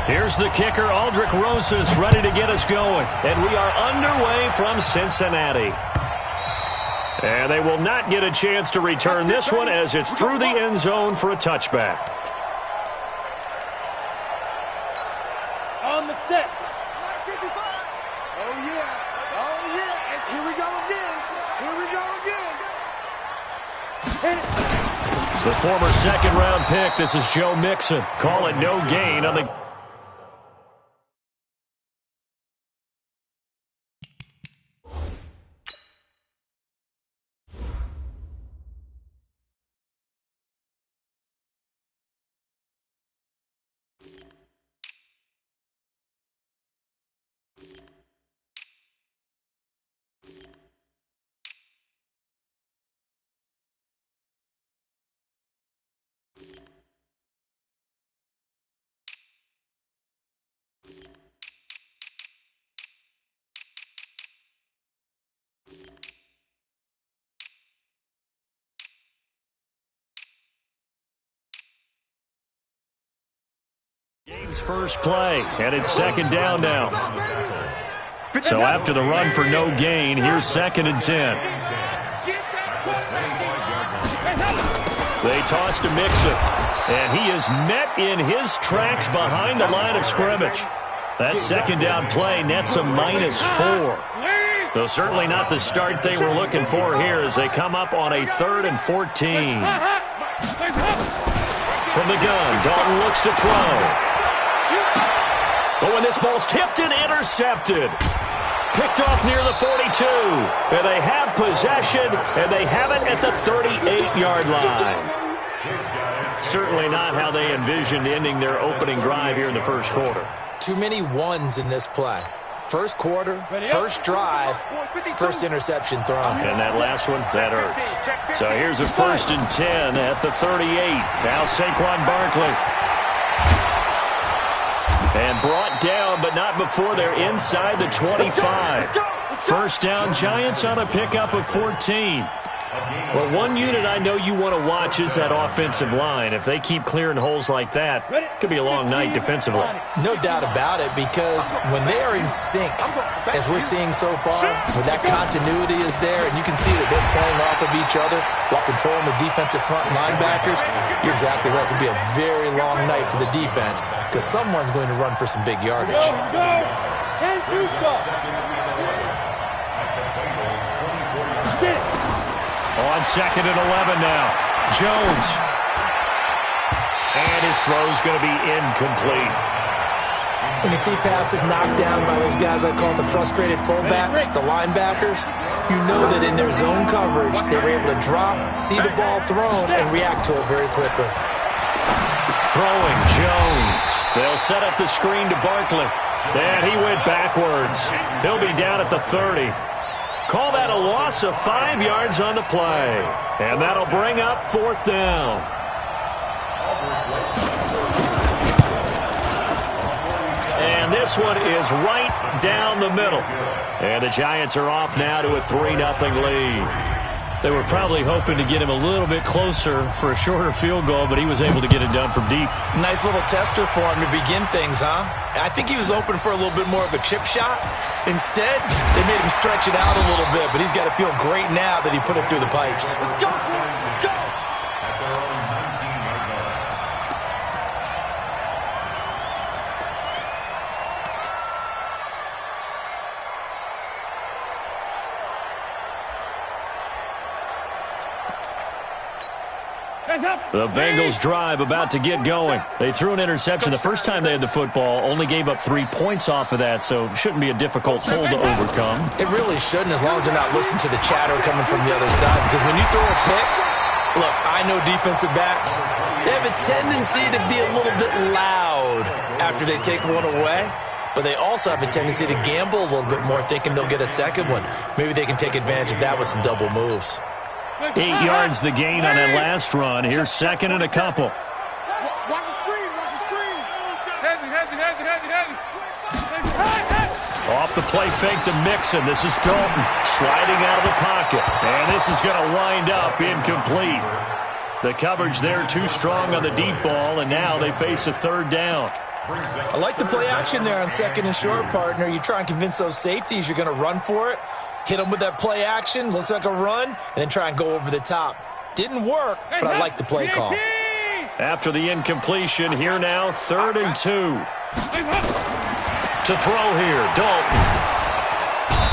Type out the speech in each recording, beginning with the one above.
Here's the kicker, Aldrich Rosas, ready to get us going. And we are underway from Cincinnati. And they will not get a chance to return this one as it's through the end zone for a touchback. On the set. Oh, yeah. Oh, yeah. And here we go again. Here we go again. The former second-round pick, this is Joe Mixon. Call it no gain on the... Game's first play, and it's second down now. So after the run for no gain, here's 2nd and 10. They toss to Mixon, and he is met in his tracks behind the line of scrimmage. That second down play nets a -4. Though certainly not the start they were looking for here as they come up on a 3rd and 14. From the gun, Dalton looks to throw. But when this ball's tipped and intercepted, picked off near the 42. And they have possession, and they have it at the 38-yard line. Certainly not how they envisioned ending their opening drive here in the first quarter. Too many ones in this play. First quarter, first drive, first interception thrown. And that last one, that hurts. So here's a 1st and 10 at the 38. Now Saquon Barkley. And brought down, but not before they're inside the 25. First down, Giants on a pickup of 14. Well, one unit I know you want to watch is that offensive line. If they keep clearing holes like that, it could be a long night defensively. No doubt about it, because when they are in sync, as we're seeing so far, when that continuity is there, and you can see that they're playing off of each other while controlling the defensive front linebackers, you're exactly right. It could be a very long night for the defense, because someone's going to run for some big yardage. On 2nd and 11 now. Jones. And his throw's going to be incomplete. When you see passes knocked down by those guys I call the frustrated fullbacks, the linebackers, you know that in their zone coverage, they were able to drop, see the ball thrown, and react to it very quickly. Throwing, Jones. They'll set up the screen to Barkley. And he went backwards. He'll be down at the 30. Call that a loss of 5 yards on the play. And that'll bring up 4th down. And this one is right down the middle. And the Giants are off now to a 3-0 lead. They were probably hoping to get him a little bit closer for a shorter field goal, but he was able to get it done from deep. Nice little tester for him to begin things, huh? I think he was open for a little bit more of a chip shot. Instead, they made him stretch it out a little bit, but he's got to feel great now that he put it through the pipes. Let's go, let's go. The Bengals drive about to get going. They threw an interception the first time they had the football, only gave up 3 points off of that, so shouldn't be a difficult hole to overcome. It really shouldn't, as long as they're not listening to the chatter coming from the other side, because when you throw a pick, look, I know defensive backs, they have a tendency to be a little bit loud after they take one away, but they also have a tendency to gamble a little bit more, thinking they'll get a second one. Maybe they can take advantage of that with some double moves. 8 yards the gain on that last run. Here's 2nd and a couple. Watch the screen, watch the screen. Off the play fake to Mixon. This is Dalton sliding out of the pocket. And this is going to wind up incomplete. The coverage there too strong on the deep ball, and now they face a 3rd down. I like the play action there on second and short, partner. You try and convince those safeties you're going to run for it. Hit them with that play action. Looks like a run. And then try and go over the top. Didn't work, but I like the play call. After the incompletion, here now, 3rd and 2. To throw here, Dalton.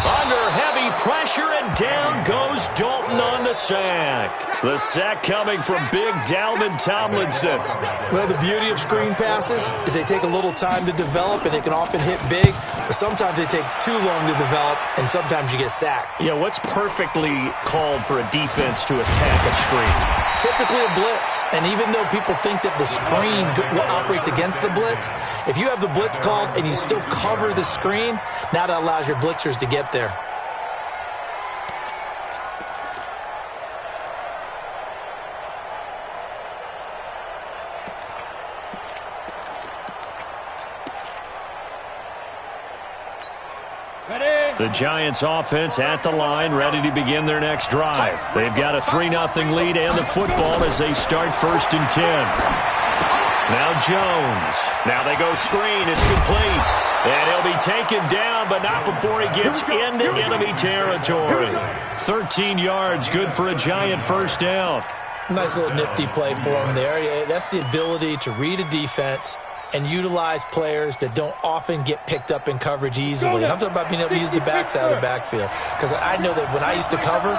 Under heavy pressure, and down goes Dalton on the sack. The sack coming from big Dalvin Tomlinson. Well, the beauty of screen passes is they take a little time to develop, and they can often hit big, but sometimes they take too long to develop, and sometimes you get sacked. Yeah, what's perfectly called for a defense to attack a screen? Typically a blitz, and even though people think that the screen operates against the blitz, if you have the blitz called and you still cover the screen, now that allows your blitzers to get there. The Giants offense at the line, ready to begin their next drive. They've got a 3-0 lead and the football as they start 1st and 10. Now Jones. Now they go screen. It's complete. And he'll be taken down, but not before he gets into enemy territory. 13 yards, good for a Giant first down. Nice little nifty play for him there. Yeah, that's the ability to read a defense and utilize players that don't often get picked up in coverage easily. And I'm talking about being able to use the backside of the backfield. Because I know that when I used to cover,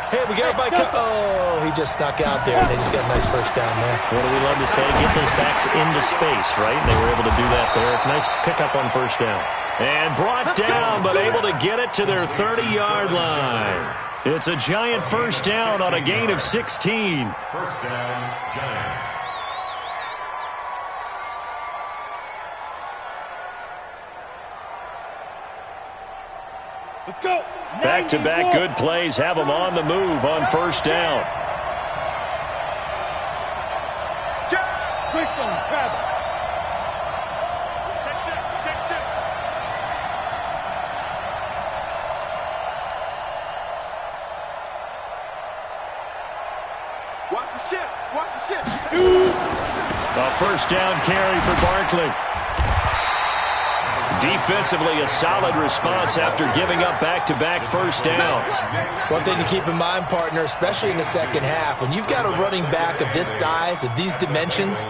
hey, we got a bike. Oh, he just snuck out there, and they just got a nice first down there. What do we love to say? Get those backs into space, right? And they were able to do that there. Nice pickup on first down. And brought down, but able to get it to their 30-yard line. It's a Giant first down on a gain of 16. First down, Giants. Let's go. Back-to-back good plays have them on the move on first down. Christian, Travis. Watch the shift. Watch the shift. A first down carry for Barkley. Defensively, a solid response after giving up back-to-back first downs. One thing to keep in mind, partner, especially in the second half, when you've got a running back of this size, of these dimensions,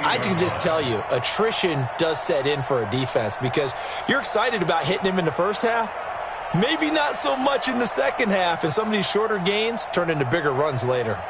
I can just tell you, attrition does set in for a defense because you're excited about hitting him in the first half. Maybe not so much in the second half, and some of these shorter gains turn into bigger runs later.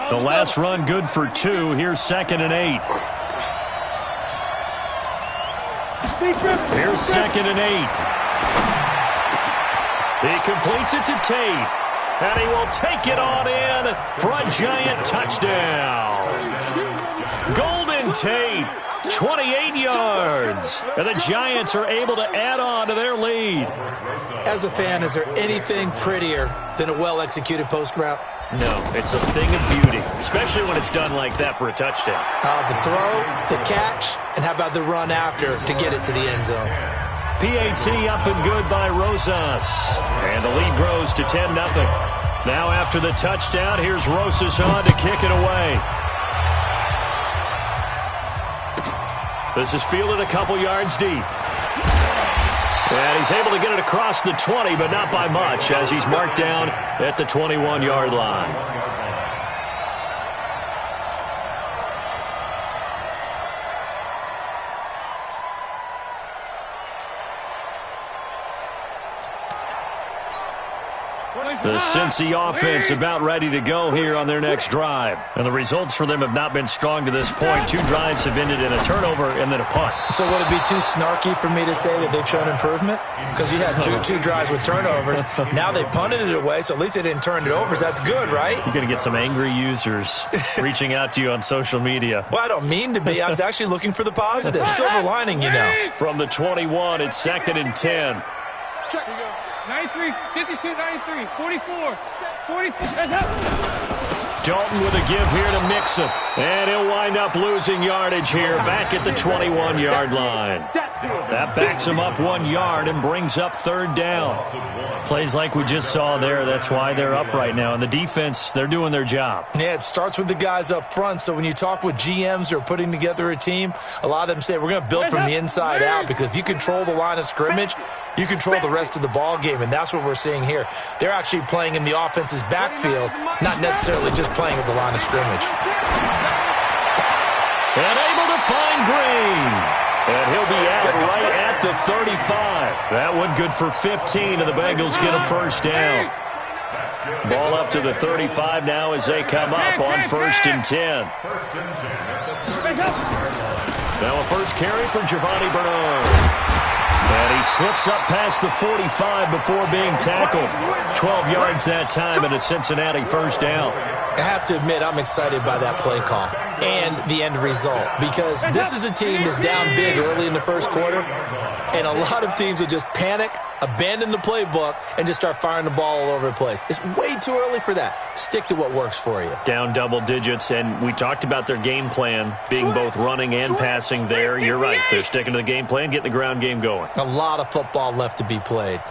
The last run good for 2. Here's 2nd and 8. Here's 2nd and 8. He completes it to Tate. And he will take it on in for a Giant touchdown. Golden Tate 28 yards. And the Giants are able to add on to their lead. As a fan, is there anything prettier than a well-executed post route? No, it's a thing of beauty, especially when it's done like that for a touchdown. The throw, the catch, and how about the run after to get it to the end zone? PAT up and good by Rosas. And the lead grows to 10-0. Now after the touchdown, here's Rosas on to kick it away. This is fielded a couple yards deep. And he's able to get it across the 20, but not by much, as he's marked down at the 21-yard line. The Cincy offense about ready to go here on their next drive. And the results for them have not been strong to this point. 2 drives have ended in a turnover and then a punt. So would it be too snarky for me to say that they've shown improvement? Because you had two drives with turnovers. Now they punted it away, so at least they didn't turn it over. So that's good, right? You're going to get some angry users reaching out to you on social media. Well, I don't mean to be. I was actually looking for the positive. Silver lining, you know. From the 21, it's 2nd and 10. Check. 93, 52, 93, 44, 44, that's up. Dalton with a give here to Mixon. And he'll wind up losing yardage here back at the 21-yard line. That backs him up 1 yard and brings up 3rd down. Plays like we just saw there. That's why they're up right now. And the defense, they're doing their job. Yeah, it starts with the guys up front. So when you talk with GMs who are putting together a team, a lot of them say we're going to build from the inside out, because if you control the line of scrimmage, you control the rest of the ball game, and that's what we're seeing here. They're actually playing in the offense's backfield, not necessarily just playing at the line of scrimmage. And able to find Green. And he'll be out right at the 35. That one good for 15, and the Bengals get a 1st down. Ball up to the 35 now as they come up on 1st and 10. Now a first carry for Giovanni Bernard. And he slips up past the 45 before being tackled. 12 yards that time, and a Cincinnati 1st down. I have to admit, I'm excited by that play call and the end result, because this is a team that's down big early in the first quarter, and a lot of teams will just panic, abandon the playbook, and just start firing the ball all over the place. It's way too early for that. Stick to what works for you. Down double digits, and we talked about their game plan being both running and passing there. You're right. They're sticking to the game plan, getting the ground game going. A lot of football left to be played.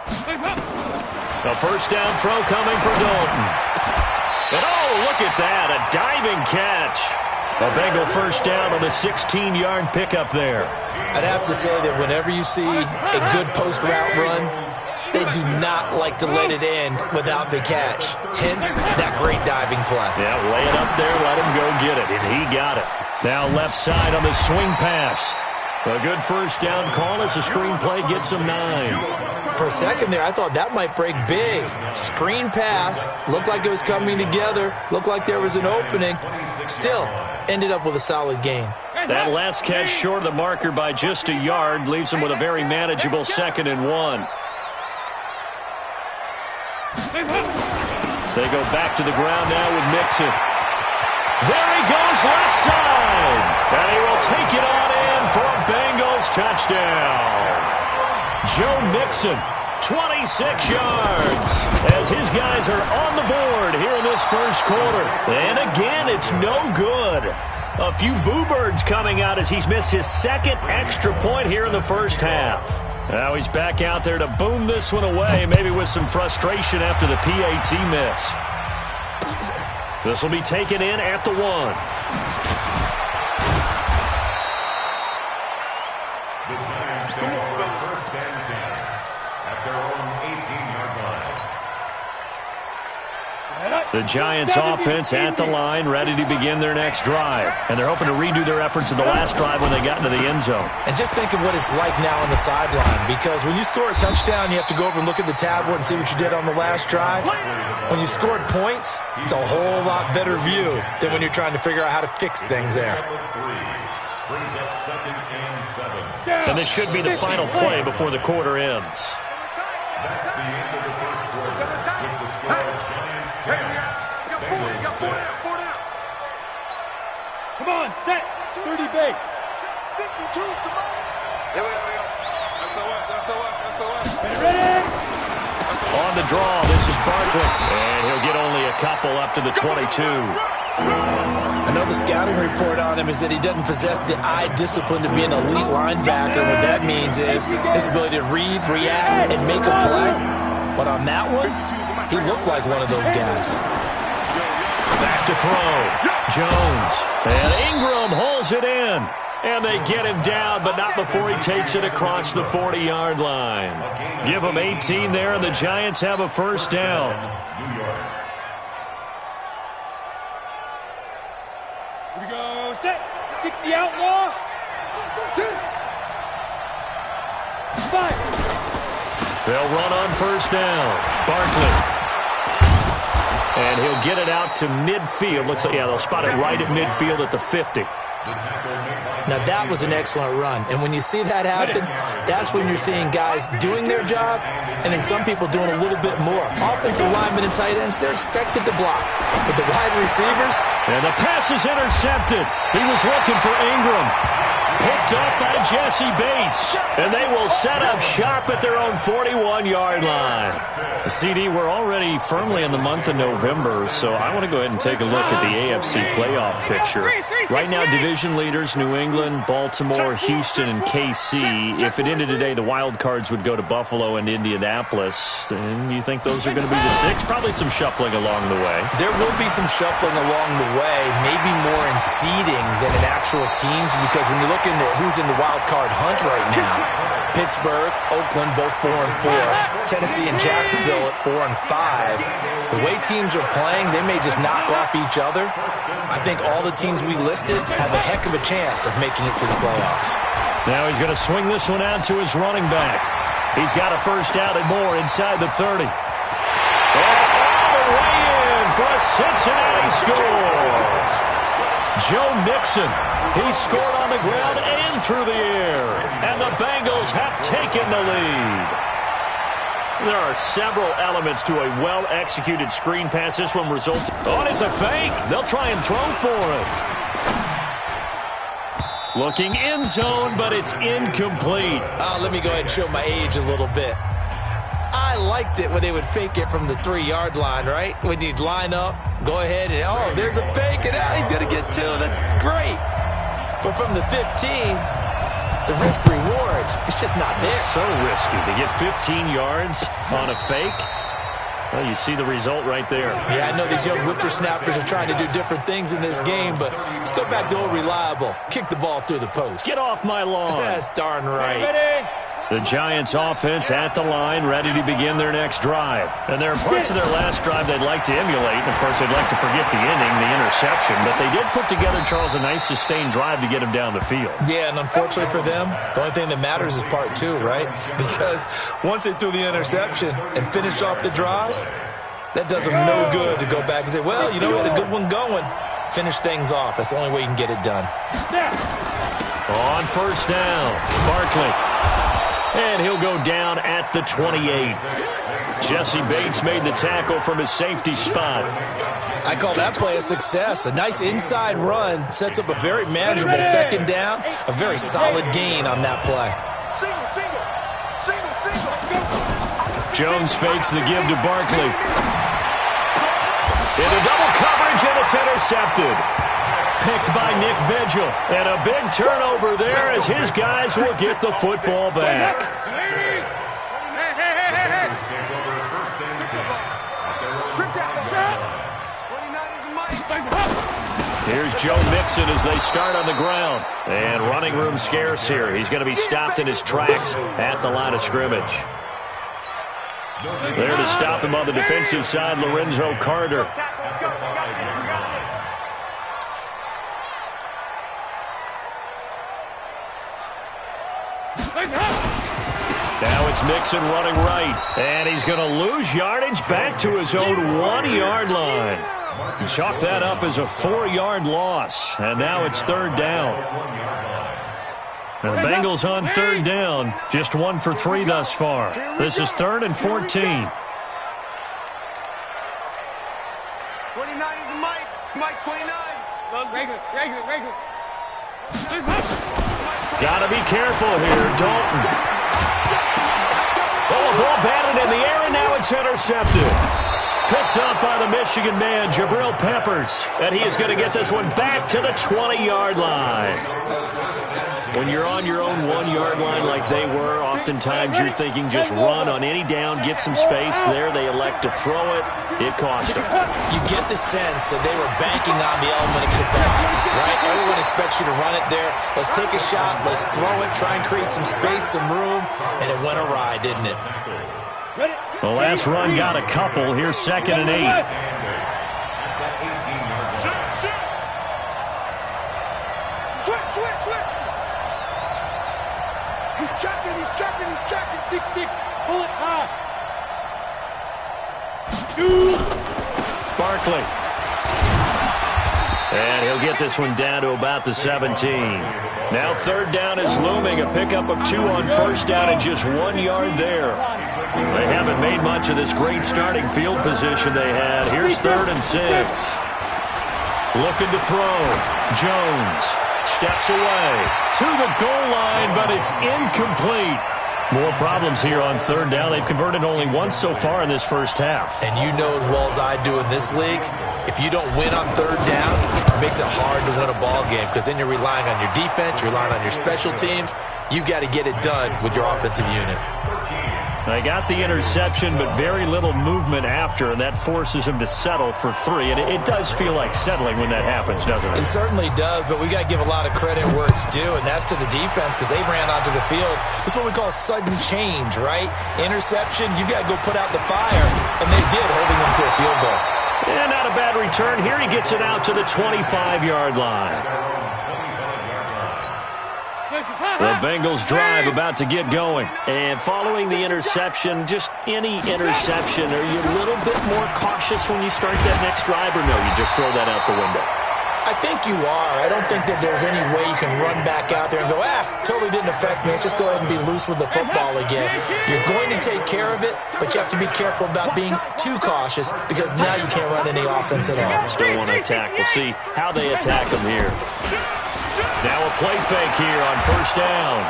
A 1st down throw coming for Dalton. And oh, look at that, a diving catch. A Bengal 1st down on a 16-yard pickup there. I'd have to say that whenever you see a good post-route run, they do not like to let it end without the catch. Hence, that great diving play. Yeah, lay it up there, let him go get it, and he got it. Now left side on the swing pass. A good 1st down call as the screen play gets him 9. For a second there, I thought that might break big. Screen pass, looked like it was coming together, looked like there was an opening. Still, ended up with a solid gain. That last catch short of the marker by just a yard leaves him with a very manageable 2nd and 1. They go back to the ground now with Mixon. There he goes, left side. And he will take it on in for a Bengals touchdown. Joe Mixon, 26 yards, as his guys are on the board here in this first quarter. And again, it's no good. A few boo birds coming out as he's missed his 2nd extra point here in the first half. Now he's back out there to boom this one away, maybe with some frustration after the PAT miss. This will be taken in at the 1. The Giants take over 1st and 10 at their own 18-yard line. The Giants offense at the line, ready to begin their next drive. And they're hoping to redo their efforts in the last drive when they got into the end zone. And just think of what it's like now on the sideline, because when you score a touchdown, you have to go over and look at the tablet and see what you did on the last drive. When you scored points, it's a whole lot better view than when you're trying to figure out how to fix things there. Brings up 2nd and 7. And this should be the final play before the quarter ends. That's the end of the first quarter, with the score Giants 10, Bengals 6. Come on, set, 30 base. 52's the money. Here we go. SOS. Ready? On the draw, this is Barkley. And he'll get only a couple up to the 22. Another scouting report on him is that he doesn't possess the eye discipline to be an elite linebacker. What that means is his ability to read, react, and make a play. But on that one, he looked like one of those guys. Back to throw. Jones. And Ingram holds it in. And they get him down, but not before he takes it across the 40-yard line. Give him 18 there, and the Giants have a first down. Here we go. Set. 60 outlaw. 5. They'll run on first down. Barkley. And he'll get it out to midfield. Looks like, yeah, they'll spot it right at midfield at the 50. Now, that was an excellent run. And when you see that happen, that's when you're seeing guys doing their job and then some people doing a little bit more. Offensive linemen and tight ends, they're expected to block. But the wide receivers... And the pass is intercepted. He was looking for Ingram. Picked up by Jesse Bates. And they will set up shop at their own 41-yard line. The CD, we're already firmly in the month of November, so I want to go ahead and take a look at the AFC playoff picture. Right now, division leaders, New England, Baltimore, Houston, and KC. If it ended today, the wild cards would go to Buffalo and Indianapolis. And you think those are going to be the 6? Probably some shuffling along the way. There will be some shuffling along the way, maybe more in seeding than in actual teams, because when you look into who's in the wild card hunt right now, Pittsburgh, Oakland, both 4-4. Tennessee and Jacksonville at 4-5. The way teams are playing, they may just knock off each other. I think all the teams we listed have a heck of a chance of making it to the playoffs. Now he's going to swing this one out to his running back. He's got a first out and more inside the 30. And all the way in for a Cincinnati score. Joe Mixon. He scored on the ground and through the air. And the Bengals have taken the lead. There are several elements to a well-executed screen pass. This one results... Oh, and it's a fake. They'll try and throw for it. Looking end zone, but it's incomplete. Let me go ahead and show my age a little bit. I liked it when they would fake it from the 3-yard line, right? When you'd line up, go ahead and, oh, there's a fake, and he's going to get 2. That's great. But from the 15, the risk-reward, it's just not there. It's so risky to get 15 yards on a fake. Well, you see the result right there. Yeah, I know these young whippersnappers are trying to do different things in this game, but let's go back to old reliable. Kick the ball through the post. Get off my lawn. That's darn right. Ready? The Giants offense at the line, ready to begin their next drive. And there are parts of their last drive they'd like to emulate. And, of course, they'd like to forget the ending, the interception. But they did put together, Charles, a nice sustained drive to get him down the field. Yeah, and unfortunately for them, the only thing that matters is part 2, right? Because once they threw the interception and finished off the drive, that does them no good to go back and say, well, you know, we had a good one going. Finish things off. That's the only way you can get it done. On first down, Barkley. And he'll go down at the 28. Jesse Bates made the tackle from his safety spot. I call that play a success. A nice inside run sets up a very manageable second down. A very solid gain on that play. Single. Jones fakes the give to Barkley. Into double coverage, and it's intercepted. Picked by Nick Vigil. And a big turnover there as his guys will get the football back. Here's Joe Mixon as they start on the ground. And running room scarce here. He's going to be stopped in his tracks at the line of scrimmage. There to stop him on the defensive side, Lorenzo Carter. Now it's Mixon running right. And he's going to lose yardage back to his own 1-yard line. Chalk that up as a 4-yard loss. And now it's third down. Now the Bengals on third down. Just 1 for 3 thus far. This is 3rd and 14. 29 is Mike. Mike 29. Regular. Got to be careful here. Dalton. Oh, a ball batted in the air, and now it's intercepted. Picked up by the Michigan man, Jabril Peppers. And he is going to get this one back to the 20-yard line. When you're on your own 1-yard line like they were, oftentimes you're thinking just run on any down, get some space. There they elect to throw it. It cost them. You get the sense that they were banking on the element of surprise, right? Everyone expects you to run it there. Let's take a shot. Let's throw it. Try and create some space, some room. And it went awry, didn't it? The last run got a couple. Here's 2nd and 8. Switch. He's checking. 6-6. Pull it high. Barkley. And he'll get this one down to about the 17. Now 3rd down is looming. A pickup of 2 on 1st down and just 1 yard there. They haven't made much of this great starting field position they had. Here's 3rd and 6. Looking to throw. Jones steps away to the goal line, but it's incomplete. More problems here on 3rd down. They've converted only once so far in this first half. And you know as well as I do in this league, if you don't win on 3rd down, it makes it hard to win a ball game because then you're relying on your defense, you're relying on your special teams. You've got to get it done with your offensive unit. They got the interception, but very little movement after, and that forces them to settle for 3. And it does feel like settling when that happens, doesn't it? It certainly does, but we got to give a lot of credit where it's due, and that's to the defense because they ran onto the field. This is what we call sudden change, right? Interception, you got to go put out the fire, and they did, holding them to a field goal. And not a bad return. Here he gets it out to the 25-yard line. The Bengals drive about to get going. And following the interception, just any interception, are you a little bit more cautious when you start that next drive, or no, you just throw that out the window? I think you are. I don't think that there's any way you can run back out there and go, totally didn't affect me. Let's just go ahead and be loose with the football again. You're going to take care of it, but you have to be careful about being too cautious because now you can't run any offense at all. Still want to attack. We'll see how they attack them here. Now a play fake here on 1st down.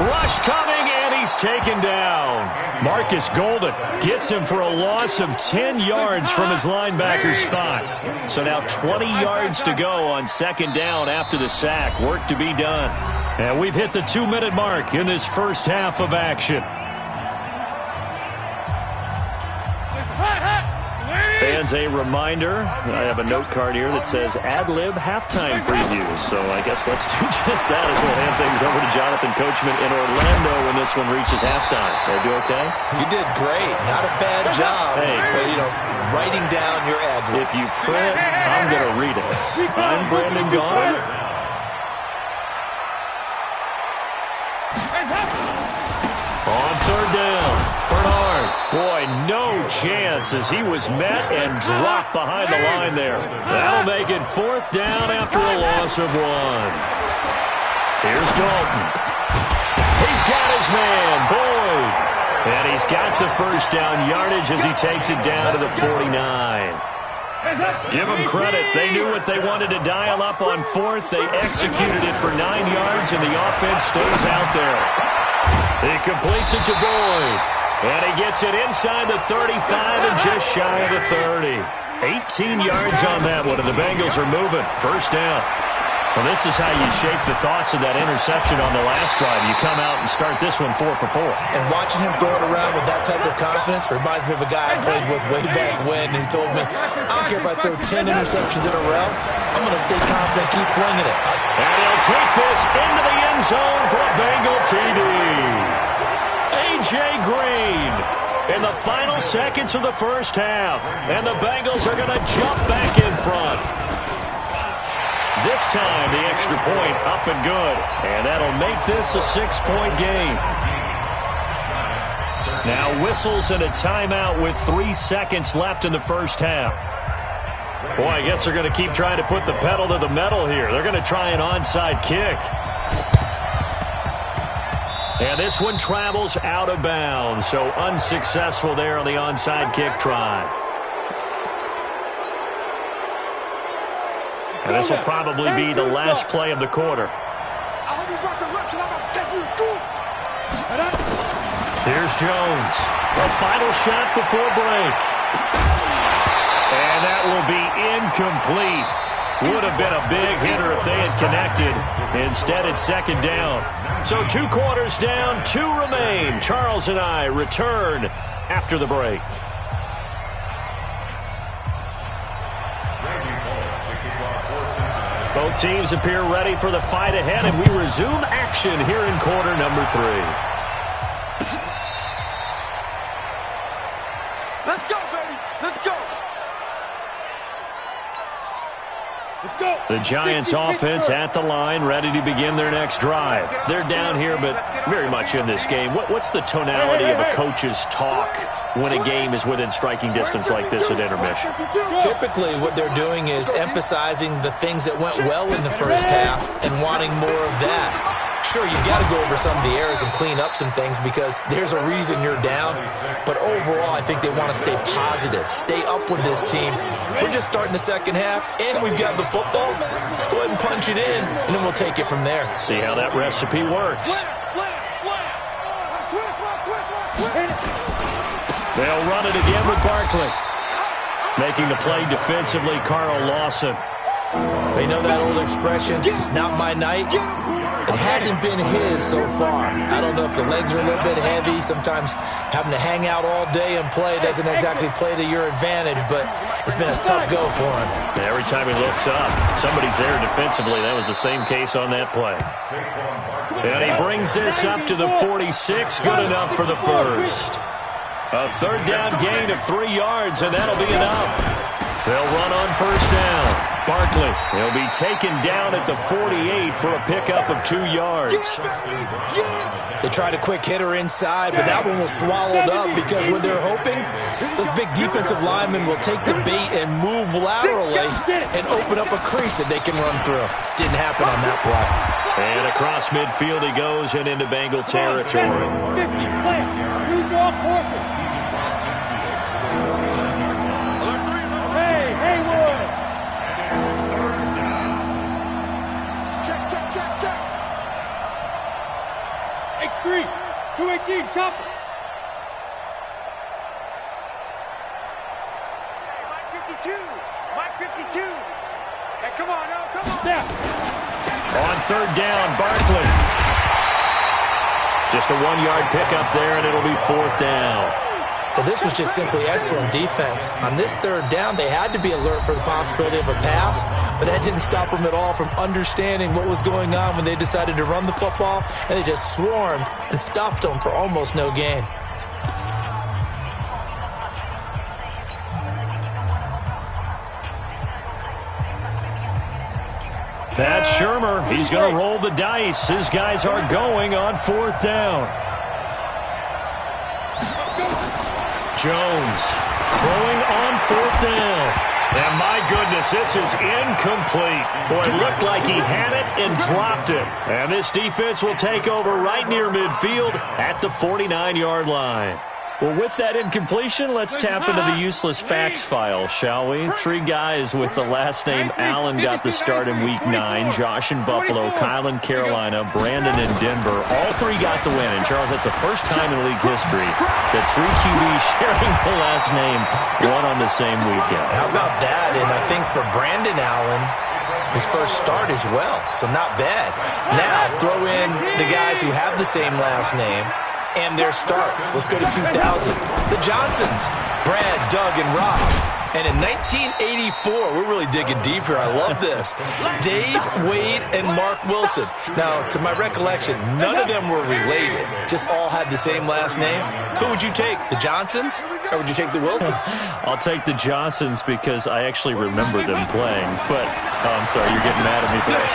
Rush coming, and he's taken down. Marcus Golden gets him for a loss of 10 yards from his linebacker spot. So now 20 yards to go on 2nd down after the sack. Work to be done. And we've hit the 2-minute mark in this first half of action. Fans, a reminder, I have a note card here that says ad-lib halftime previews. So I guess let's do just that as we'll hand things over to Jonathan Coachman in Orlando when this one reaches halftime. Did I do okay? You did great. Not a bad job. Hey. Well, writing down your ad-libs. If you print, I'm going to read it. I'm Brandon Gaughan. On 3rd down, Bernard. Boy, no chance as he was met and dropped behind the line there. That'll make it 4th down after a loss of 1. Here's Dalton. He's got his man, Boyd. And he's got the 1st down yardage as he takes it down to the 49. Give them credit. They knew what they wanted to dial up on 4th. They executed it for 9 yards, and the offense stays out there. He completes it to Boyd. And he gets it inside the 35 and just shy of the 30. 18 yards on that one, and the Bengals are moving. 1st down. Well, this is how you shape the thoughts of that interception on the last drive. You come out and start this one 4 for 4. And watching him throw it around with that type of confidence reminds me of a guy I played with way back when who told me, I don't care if I throw 10 interceptions in a row, I'm going to stay confident, keep flinging it. And he'll take this into the end zone for a Bengal TD. A.J. Green in the final seconds of the first half. And the Bengals are going to jump back in front. This time, the extra point up and good. And that'll make this a 6-point game. Now whistles and a timeout with 3 seconds left in the first half. Boy, I guess they're going to keep trying to put the pedal to the metal here. They're going to try an onside kick. And this one travels out of bounds, so unsuccessful there on the onside kick try. And this will probably be the last play of the quarter. I hope he's watching left because I'm Here's Jones. A final shot before break. And that will be incomplete. Would have been a big hitter if they had connected. Instead, it's second down. So 2 quarters down, 2 remain. Charles and I return after the break. Both teams appear ready for the fight ahead, and we resume action here in quarter number 3. Let's go, baby. Let's go. Let's go. The Giants offense at the line, ready to begin their next drive. They're down here, but very much in this game. What's the tonality of a coach's talk when a game is within striking distance like this at intermission? Typically, what they're doing is emphasizing the things that went well in the first half and wanting more of that. Sure, you got to go over some of the errors and clean up some things because there's a reason you're down. But overall, I think they want to stay positive, stay up with this team. We're just starting the second half, and we've got the football. Let's go ahead and punch it in, and then we'll take it from there. See how that recipe works. They'll run it again with Barkley. Making the play defensively, Carl Lawson. They know that old expression, it's not my night. It hasn't been his so far. I don't know if the legs are a little bit heavy. Sometimes having to hang out all day and play doesn't exactly play to your advantage, but it's been a tough go for him. Every time he looks up, somebody's there defensively. That was the same case on that play. And he brings this up to the 46. Good enough for the first. A third down gain of 3 yards, and that'll be enough. They'll run on first down. Barkley, he'll be taken down at the 48 for a pickup of 2 yards. They tried a quick hitter inside, but that one was swallowed up because what they're hoping, those big defensive linemen will take the bait and move laterally and open up a crease that they can run through. Didn't happen on that play. And across midfield he goes and into Bengal territory. 50, play. Use all forces. Hey, Haywood. Check. X3, 218, chopper. Mike 52. Hey, come on. Step. On third down, Barkley. Just a 1-yard pickup there, and it'll be fourth down. Well, this was just simply excellent defense. On this third down, they had to be alert for the possibility of a pass, but that didn't stop them at all from understanding what was going on when they decided to run the football, and they just swarmed and stopped them for almost no gain. Pat Shermer, he's going to roll the dice. His guys are going on fourth down. Jones throwing on fourth down. And my goodness, this is incomplete. Boy, it looked like he had it and dropped it. And this defense will take over right near midfield at the 49-yard line. Well, with that incompletion, let's tap into the useless facts file, shall we? 3 guys with the last name Allen got the start in Week 9. Josh in Buffalo, Kyle in Carolina, Brandon in Denver. All 3 got the win. And, Charles, that's the first time in league history that 3 QBs sharing the last name won on the same weekend. How about that? And I think for Brandon Allen, his first start as well, so not bad. Now, throw in the guys who have the same last name and their starts. Let's go to 2000. The Johnsons, Brad, Doug, and Rob. And in 1984, we're really digging deep here. I love this. Dave, Wade, and Mark Wilson. Now, to my recollection, none of them were related. Just all had the same last name. Who would you take, the Johnsons, or would you take the Wilsons? I'll take the Johnsons because I actually remember them playing. But, I'm sorry, you're getting mad at me for that.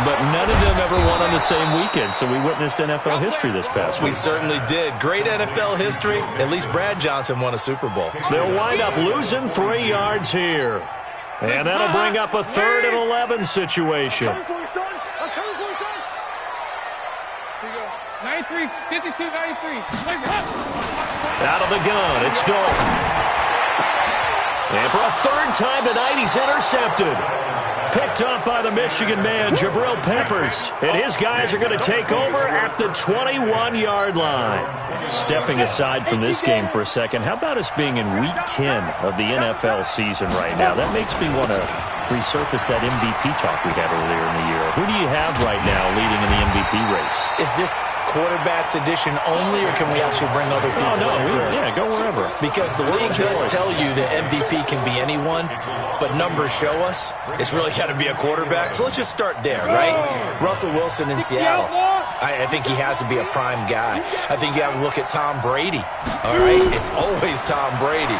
But none of them ever won on the same weekend, so we witnessed NFL history this past week. We certainly did. Great NFL history. At least Brad Johnson won a Super Bowl. They'll wind up losing 3 yards here. And that'll bring up a 3rd and 11 situation. I'm coming for you, son. 93, 52, 93. Out of the gun, it's Dalton. And And for a third time tonight, he's intercepted. Picked up by the Michigan man, Jabril Peppers. And his guys are going to take over at the 21-yard line. Stepping aside from this game for a second, how about us being in Week 10 of the NFL season right now? That makes me want to resurface that MVP talk we had earlier in the year. Who do you have right now leading in the MVP race? Is this quarterbacks edition only, or can we actually bring other people into it? Yeah, go wherever. Because the league does tell you that MVP can be anyone, but numbers show us it's really got to be a quarterback. So let's just start there, right? Russell Wilson in Seattle. I think he has to be a prime guy. I think you have to look at Tom Brady. All right? It's always Tom Brady.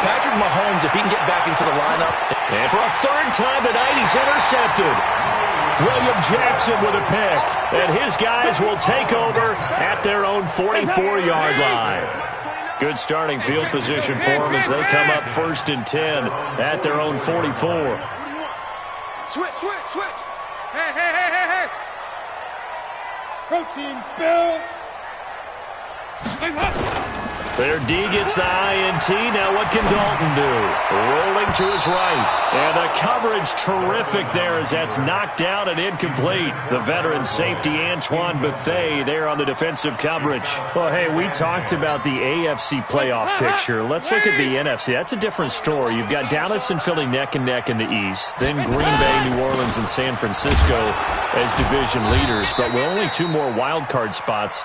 Patrick Mahomes, if he can get back into the lineup. And for a third time tonight, he's intercepted. William Jackson with a pick. And his guys will take over at their own 44-yard line. Good starting field position for them as they come up 1st and 10 at their own 44. Switch. Hey. Protein spill. Their D gets the INT. Now what can Dalton do? Rolling to his right. And the coverage terrific there as that's knocked down and incomplete. The veteran safety Antoine Bethea there on the defensive coverage. Well, hey, we talked about the AFC playoff picture. Let's look at the NFC. That's a different story. You've got Dallas and Philly neck and neck in the East. Then Green Bay, New Orleans, and San Francisco as division leaders. But with only 2 more wild card spots,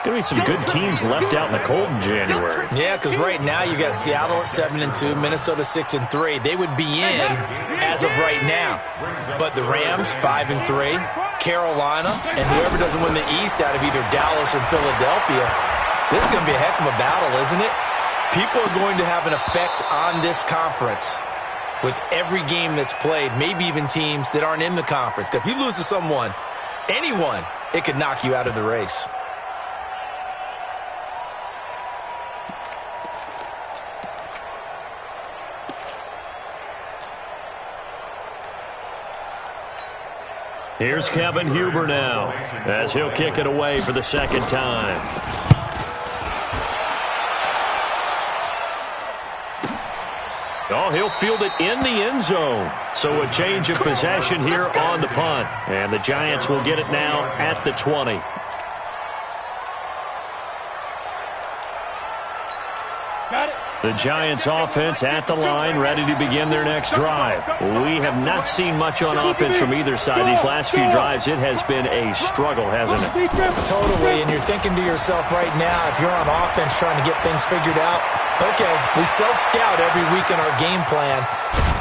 going to be some good teams left out in the cold in January. Yeah, because right now you got Seattle at 7-2, Minnesota 6-3. They would be in as of right now. But the Rams 5-3, Carolina, and whoever doesn't win the East out of either Dallas or Philadelphia, this is going to be a heck of a battle, isn't it? People are going to have an effect on this conference with every game that's played, maybe even teams that aren't in the conference. Because if you lose to someone, anyone, it could knock you out of the race. Here's Kevin Huber now as he'll kick it away for the second time. Oh, he'll field it in the end zone. So a change of possession here on the punt. And the Giants will get it now at the 20. Got it. The Giants offense at the line, ready to begin their next drive. We have not seen much on offense from either side. These last few drives, it has been a struggle, hasn't it? Totally, and you're thinking to yourself right now, if you're on offense trying to get things figured out, okay, we self-scout every week in our game plan.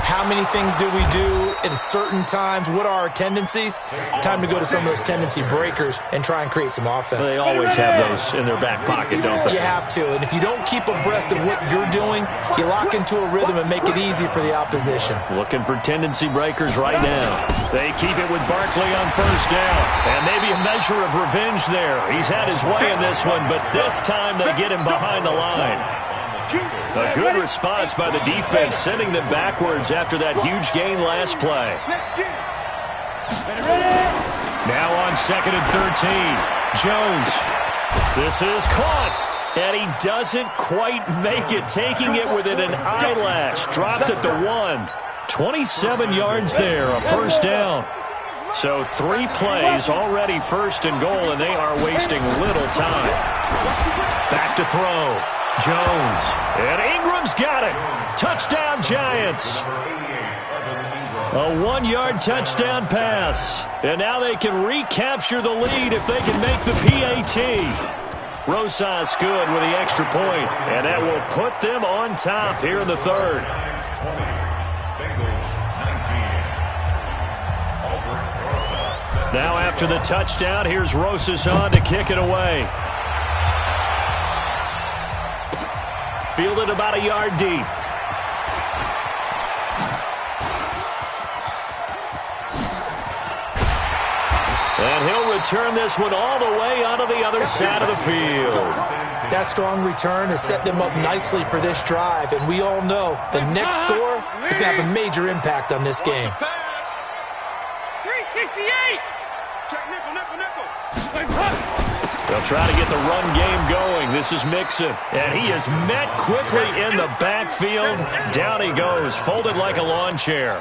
How many things do we do at certain times? What are our tendencies? Time to go to some of those tendency breakers and try and create some offense. They always have those in their back pocket, don't they? You have to, and if you don't keep abreast of what you're doing, you lock into a rhythm and make it easy for the opposition. Looking for tendency breakers right now. They keep it with Barkley on first down, and maybe a measure of revenge there. He's had his way in this one, but this time they get him behind the line. A good response by the defense, sending them backwards after that huge gain last play. Now on 2nd and 13, Jones. This is caught, and he doesn't quite make it, taking it within an eyelash. Dropped at the 1. 27 yards there, a first down. So 3 plays already 1st and goal, and they are wasting little time. Back to throw. Jones, and Ingram's got it. Touchdown, Giants. A 1-yard touchdown pass. And now they can recapture the lead if they can make the PAT. Rosas good with the extra point, and that will put them on top here in the 3rd. Now after the touchdown, here's Rosas on to kick it away. Fielded about a yard deep. And he'll return this one all the way onto the other side of the field. That strong return has set them up nicely for this drive, and we all know the next score is going to have a major impact on this game. 368. Check nickel. They'll try to get the run game going. This is Mixon, and he is met quickly in the backfield. Down he goes, folded like a lawn chair.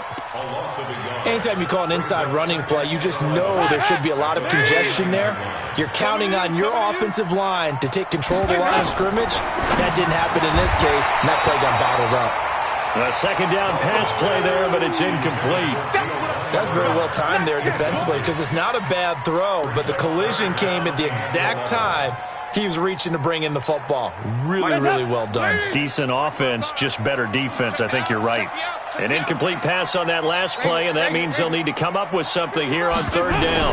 Anytime you call an inside running play, you just know there should be a lot of congestion there. You're counting on your offensive line to take control of the line of scrimmage. That didn't happen in this case, and that play got bottled up. A second down pass play there, but it's incomplete. That's very well timed there defensively because it's not a bad throw, but the collision came at the exact time he was reaching to bring in the football. Really, really well done. Decent offense, just better defense. I think you're right. An incomplete pass on that last play, and that means they'll need to come up with something here on third down.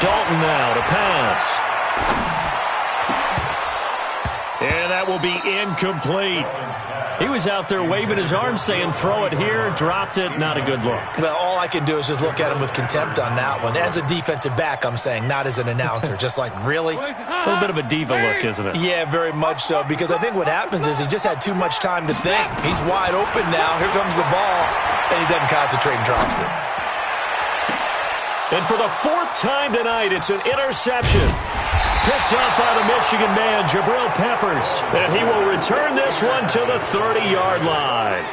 Dalton now to pass. And that will be incomplete. He was out there waving his arms saying, throw it here, dropped it, not a good look. Well, all I can do is just look at him with contempt on that one. As a defensive back, I'm saying, not as an announcer. Just like, really? A little bit of a diva look, isn't it? Yeah, very much so, because I think what happens is he just had too much time to think. He's wide open now. Here comes the ball, and he doesn't concentrate and drops it. And for the fourth time tonight, it's an interception. Picked up by the Michigan man, Jabril Peppers. And he will return this one to the 30-yard line.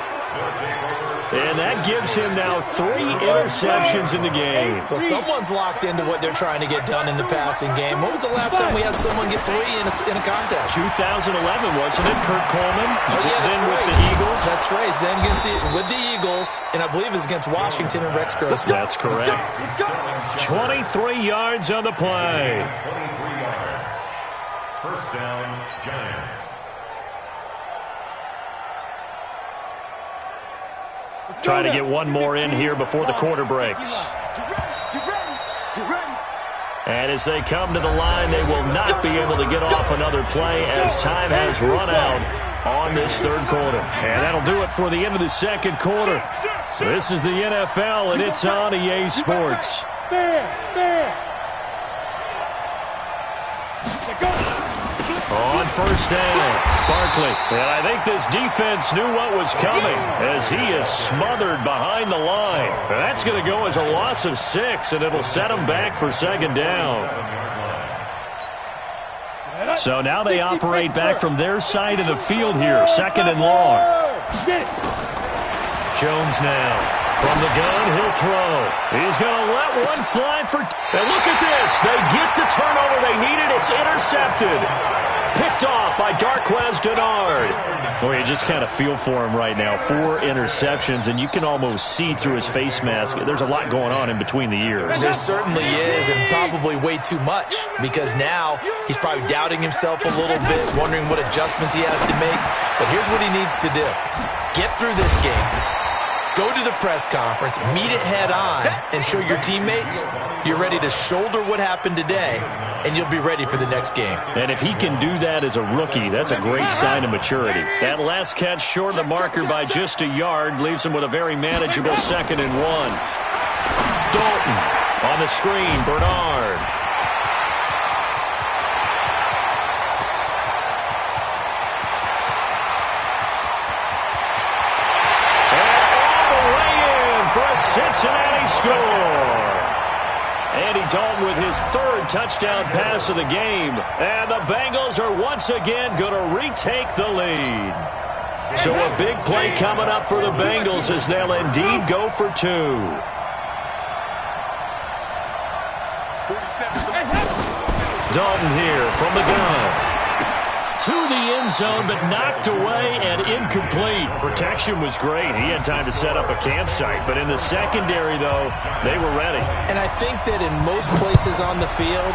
And that gives him now 3 interceptions in the game. Well, someone's locked into what they're trying to get done in the passing game. When was the last time we had someone get 3 in a contest? 2011, wasn't it? Kurt Coleman. Oh, yeah, that's then right. With the Eagles. That's right. Then with the Eagles, and I believe it's against Washington and Rex Grossman. That's correct. 23 yards on the play. 23 yards. First down, Giants. Try to get one more in here before the quarter breaks. And as they come to the line, they will not be able to get off another play as time has run out on this third quarter. And that'll do it for the end of the second quarter. This is the NFL, and it's on EA Sports. On first down, Barkley. And I think this defense knew what was coming as he is smothered behind the line. And that's going to go as a loss of 6, and it'll set him back for second down. So now they operate back from their side of the field here, second and long. Jones now. From the gun, he'll throw. He's going to let one fly for... And look at this. They get the turnover they needed. It's intercepted. Picked off by Darqueze Dennard. Well, you just kind of feel for him right now. 4 interceptions, and you can almost see through his face mask. There's a lot going on in between the ears. There certainly is, and probably way too much, because now he's probably doubting himself a little bit, wondering what adjustments he has to make. But here's what he needs to do. Get through this game. Go to the press conference, meet it head on, and show your teammates you're ready to shoulder what happened today, and you'll be ready for the next game. And if he can do that as a rookie, that's a great sign of maturity. That last catch short of the marker by just a yard leaves him with a very manageable second and 1. Dalton on the screen, Bernard. Cincinnati score. Andy Dalton with his 3rd touchdown pass of the game. And the Bengals are once again going to retake the lead. So a big play coming up for the Bengals as they'll indeed go for 2. Dalton here from the gun. To the end zone, but knocked away and incomplete. Protection was great. He had time to set up a campsite. But in the secondary, though, they were ready. And I think that in most places on the field,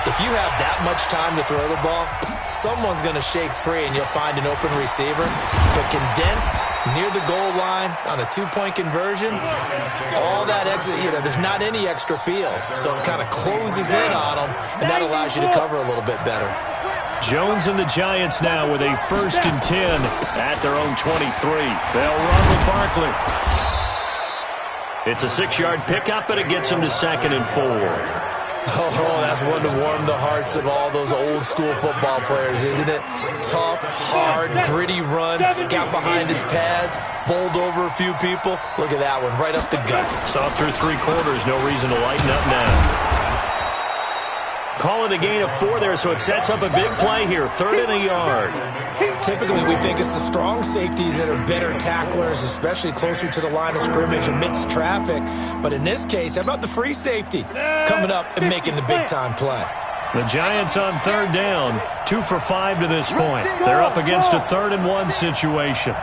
if you have that much time to throw the ball, someone's going to shake free and you'll find an open receiver. But condensed, near the goal line, on a 2-point conversion, all that exit, there's not any extra field. So it kind of closes in on them, and that allows you to cover a little bit better. Jones and the Giants now with a 1st and 10 at their own 23. They'll run with Barkley. It's a 6-yard pickup, but it gets them to 2nd and 4. Oh, that's one to warm the hearts of all those old-school football players, isn't it? Tough, hard, gritty run, got behind his pads, bowled over a few people. Look at that one, right up the gut. Saw through 3 quarters, no reason to lighten up now. Call it a gain of 4 there, so it sets up a big play here. 3rd and a yard. Typically, we think it's the strong safeties that are better tacklers, especially closer to the line of scrimmage amidst traffic. But in this case, how about the free safety coming up and making the big-time play? The Giants on 3rd down, 2 for 5 to this point. They're up against a 3rd and 1 situation.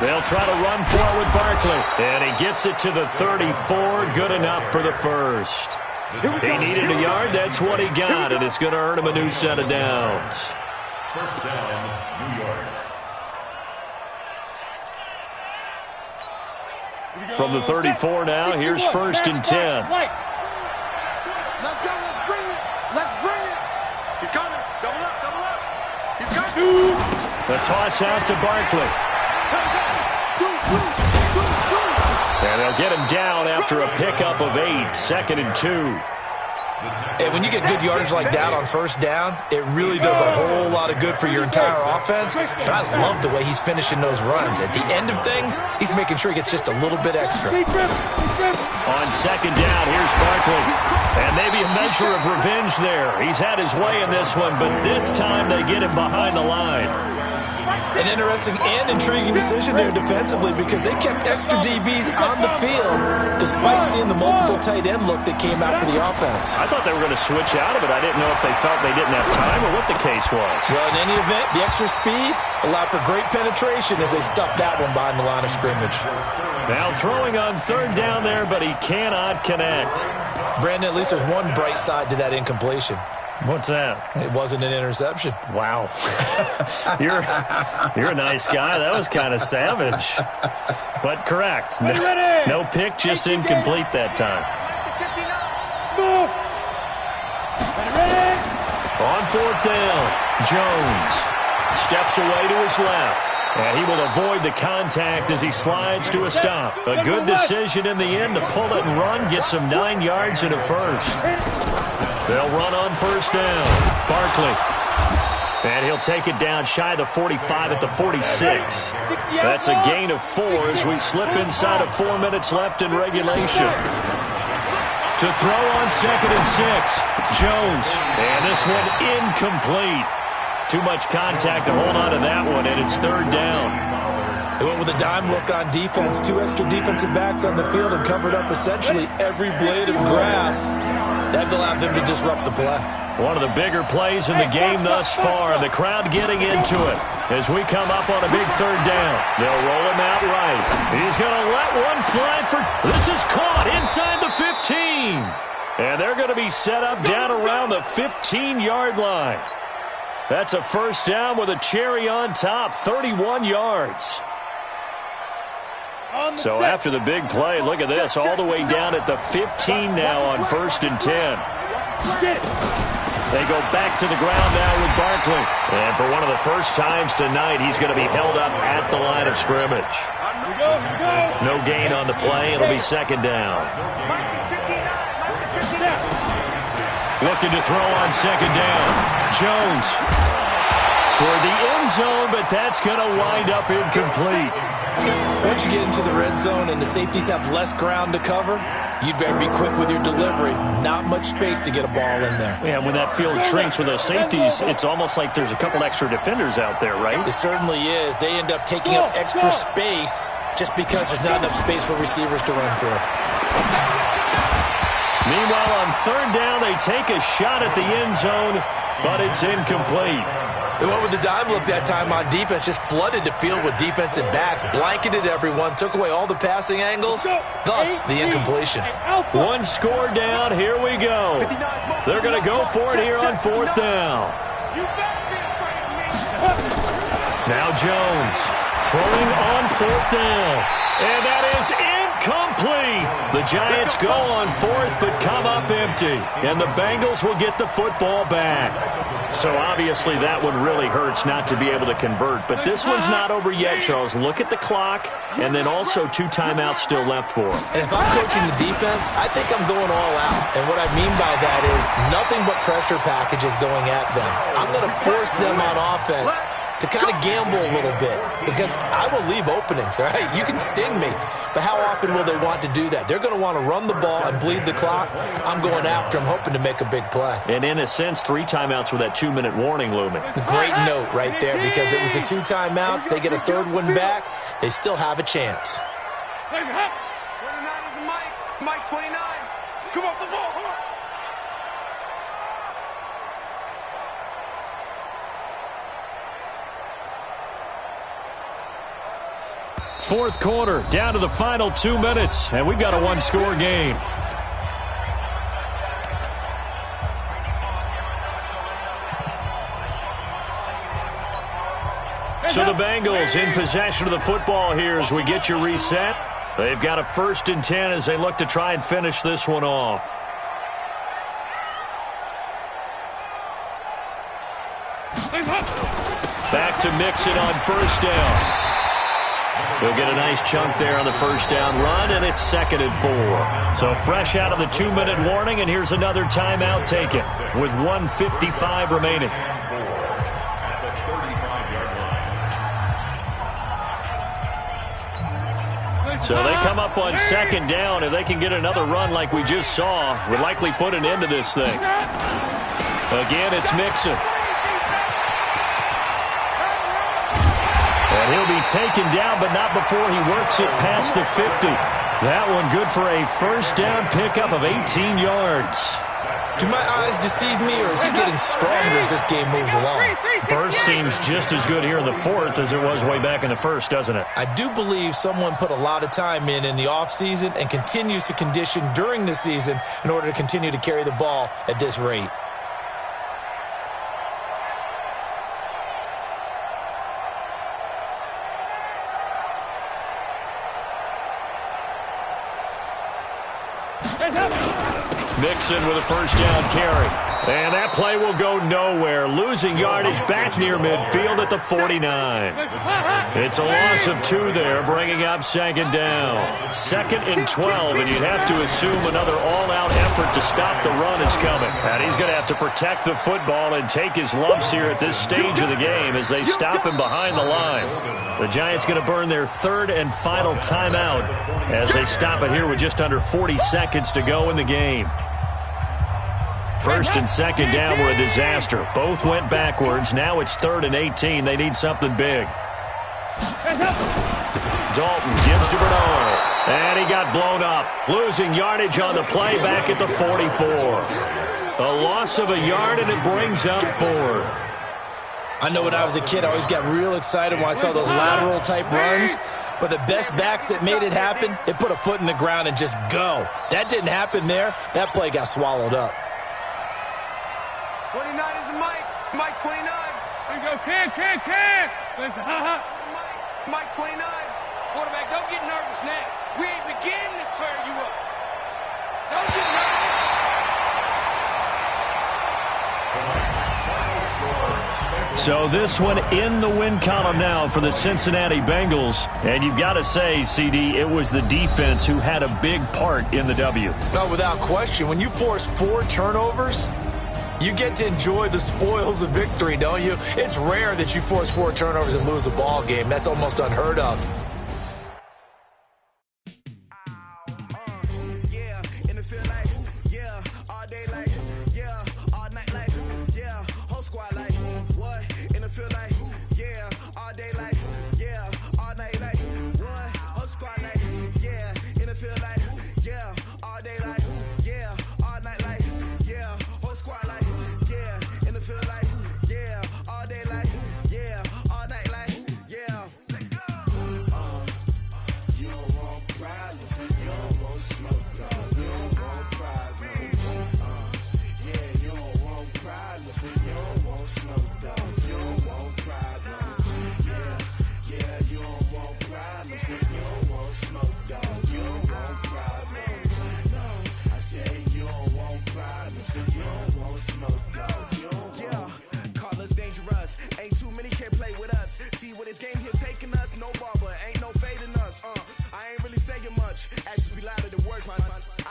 They'll try to run for it with Barkley. And he gets it to the 34. Good enough for the first. He needed a yard. That's what he got. And it's going to earn him a new set of downs. First down, New York. From the 34 now, here's 1st and 10. Let's go. Let's bring it. Let's bring it. He's coming. Double up. Double up. He's coming. The toss out to Barkley. And they'll get him down after a pickup of 8. 2nd and 2. And when you get good yardage like that on 1st down, it really does a whole lot of good for your entire offense. But I love the way he's finishing those runs. At the end of things, he's making sure he gets just a little bit extra. On 2nd down, here's Barkley. And maybe a measure of revenge there. He's had his way in this one, but this time they get him behind the line. An interesting and intriguing decision there defensively because they kept extra DBs on the field despite seeing the multiple tight end look that came out for the offense. I thought they were going to switch out of it. I didn't know if they felt they didn't have time or what the case was. Well, in any event, the extra speed allowed for great penetration as they stuffed that one behind the line of scrimmage. Now throwing on 3rd down there, but he cannot connect. Brandon, at least there's one bright side to that incompletion. What's that? It wasn't an interception. Wow. You're a nice guy. That was kind of savage. But correct. No pick, just incomplete that time. On 4th down, Jones steps away to his left. And he will avoid the contact as he slides to a stop. A good decision in the end to pull it and run, gets him 9 yards and a first. They'll run on 1st down. Barkley. And he'll take it down shy of the 45 at the 46. That's a gain of 4 as we slip inside of 4 minutes left in regulation. To throw on 2nd and 6. Jones. And this one incomplete. Too much contact to hold on to that one, and it's 3rd down. They went with a dime look on defense. 2 extra defensive backs on the field and covered up essentially every blade of grass. That allowed them to disrupt the play. One of the bigger plays in the game thus far, and the crowd getting into it as we come up on a big 3rd down. They'll roll him out right. He's going to let one fly for... This is caught inside the 15. And they're going to be set up down around the 15-yard line. That's a 1st down with a cherry on top, 31 yards. So after the big play, look at this, all the way down at the 15 now on 1st and 10. They go back to the ground now with Barkley. And for one of the first times tonight, he's going to be held up at the line of scrimmage. No gain on the play. It'll be 2nd down. Looking to throw on 2nd down. Jones toward the end zone, but that's going to wind up incomplete. Once you get into the red zone and the safeties have less ground to cover, you'd better be quick with your delivery. Not much space to get a ball in there. Yeah, when that field shrinks with those safeties, it's almost like there's a couple extra defenders out there, right? It certainly is. They end up taking up extra space just because there's not enough space for receivers to run through. Meanwhile, on 3rd down, they take a shot at the end zone, but it's incomplete. They went with the dime look that time on defense, just flooded the field with defensive backs, blanketed everyone, took away all the passing angles, thus the incompletion. 1 score down, here we go. They're going to go for it here on 4th down. Now Jones throwing on 4th down, and that is incomplete. The Giants go on 4th, but come up empty, and the Bengals will get the football back. So obviously that one really hurts not to be able to convert. But this one's not over yet, Charles. Look at the clock, and then also 2 timeouts still left for them. And if I'm coaching the defense, I think I'm going all out. And what I mean by that is nothing but pressure packages going at them. I'm going to force them on offense to kind of gamble a little bit, because I will leave openings, all right? You can sting me, but how often will they want to do that? They're going to want to run the ball and bleed the clock. I'm going after them, hoping to make a big play. And in a sense, 3 timeouts with that 2-minute warning looming. It's a great note right there, because it was the 2 timeouts. They get a third one back. They still have a chance. 29 is the Mike. Mike 29. Come off the ball. Fourth quarter, down to the final 2 minutes, and we've got a 1-score game. So the Bengals in possession of the football here as we get your reset. They've got a 1st and 10 as they look to try and finish this one off. Back to Mixon on 1st down. He'll get a nice chunk there on the 1st down run, and it's 2nd and 4. So fresh out of the 2-minute warning, and here's another timeout taken with 1:55 remaining. So they come up on 2nd down. If they can get another run like we just saw, would likely put an end to this thing. Again, it's Mixon. And he'll be taken down, but not before he works it past the 50. That one good for a 1st down pickup of 18 yards. Do my eyes deceive me, or is he getting stronger as this game moves along? Burst seems just as good here in the 4th as it was way back in the 1st, doesn't it? I do believe someone put a lot of time in the offseason and continues to condition during the season in order to continue to carry the ball at this rate. Mixon with a 1st down carry. And that play will go nowhere. Losing yardage back near midfield at the 49. It's a loss of 2 there, bringing up 2nd down. 2nd and 12, and you'd have to assume another all-out effort to stop the run is coming. And he's going to have to protect the football and take his lumps here at this stage of the game as they stop him behind the line. The Giants going to burn their 3rd and final timeout as they stop it here with just under 40 seconds to go in the game. 1st and 2nd down were a disaster. Both went backwards. Now it's 3rd and 18. They need something big. Dalton gives to Bernard. And he got blown up. Losing yardage on the play back at the 44. A loss of a yard, and it brings up 4th. I know when I was a kid, I always got real excited when I saw those lateral-type runs. But the best backs that made it happen, they put a foot in the ground and just go. That didn't happen there. That play got swallowed up. 29 is the Mike. Mike 29. There you go, Cam. Mike 29. Quarterback, don't get nervous now. We ain't beginning to tear you up. Don't get nervous. So this one in the win column now for the Cincinnati Bengals. And you've got to say, CD, it was the defense who had a big part in the W. No, without question. When you force 4 turnovers, you get to enjoy the spoils of victory, don't you? It's rare that you force 4 turnovers and lose a ball game. That's almost unheard of.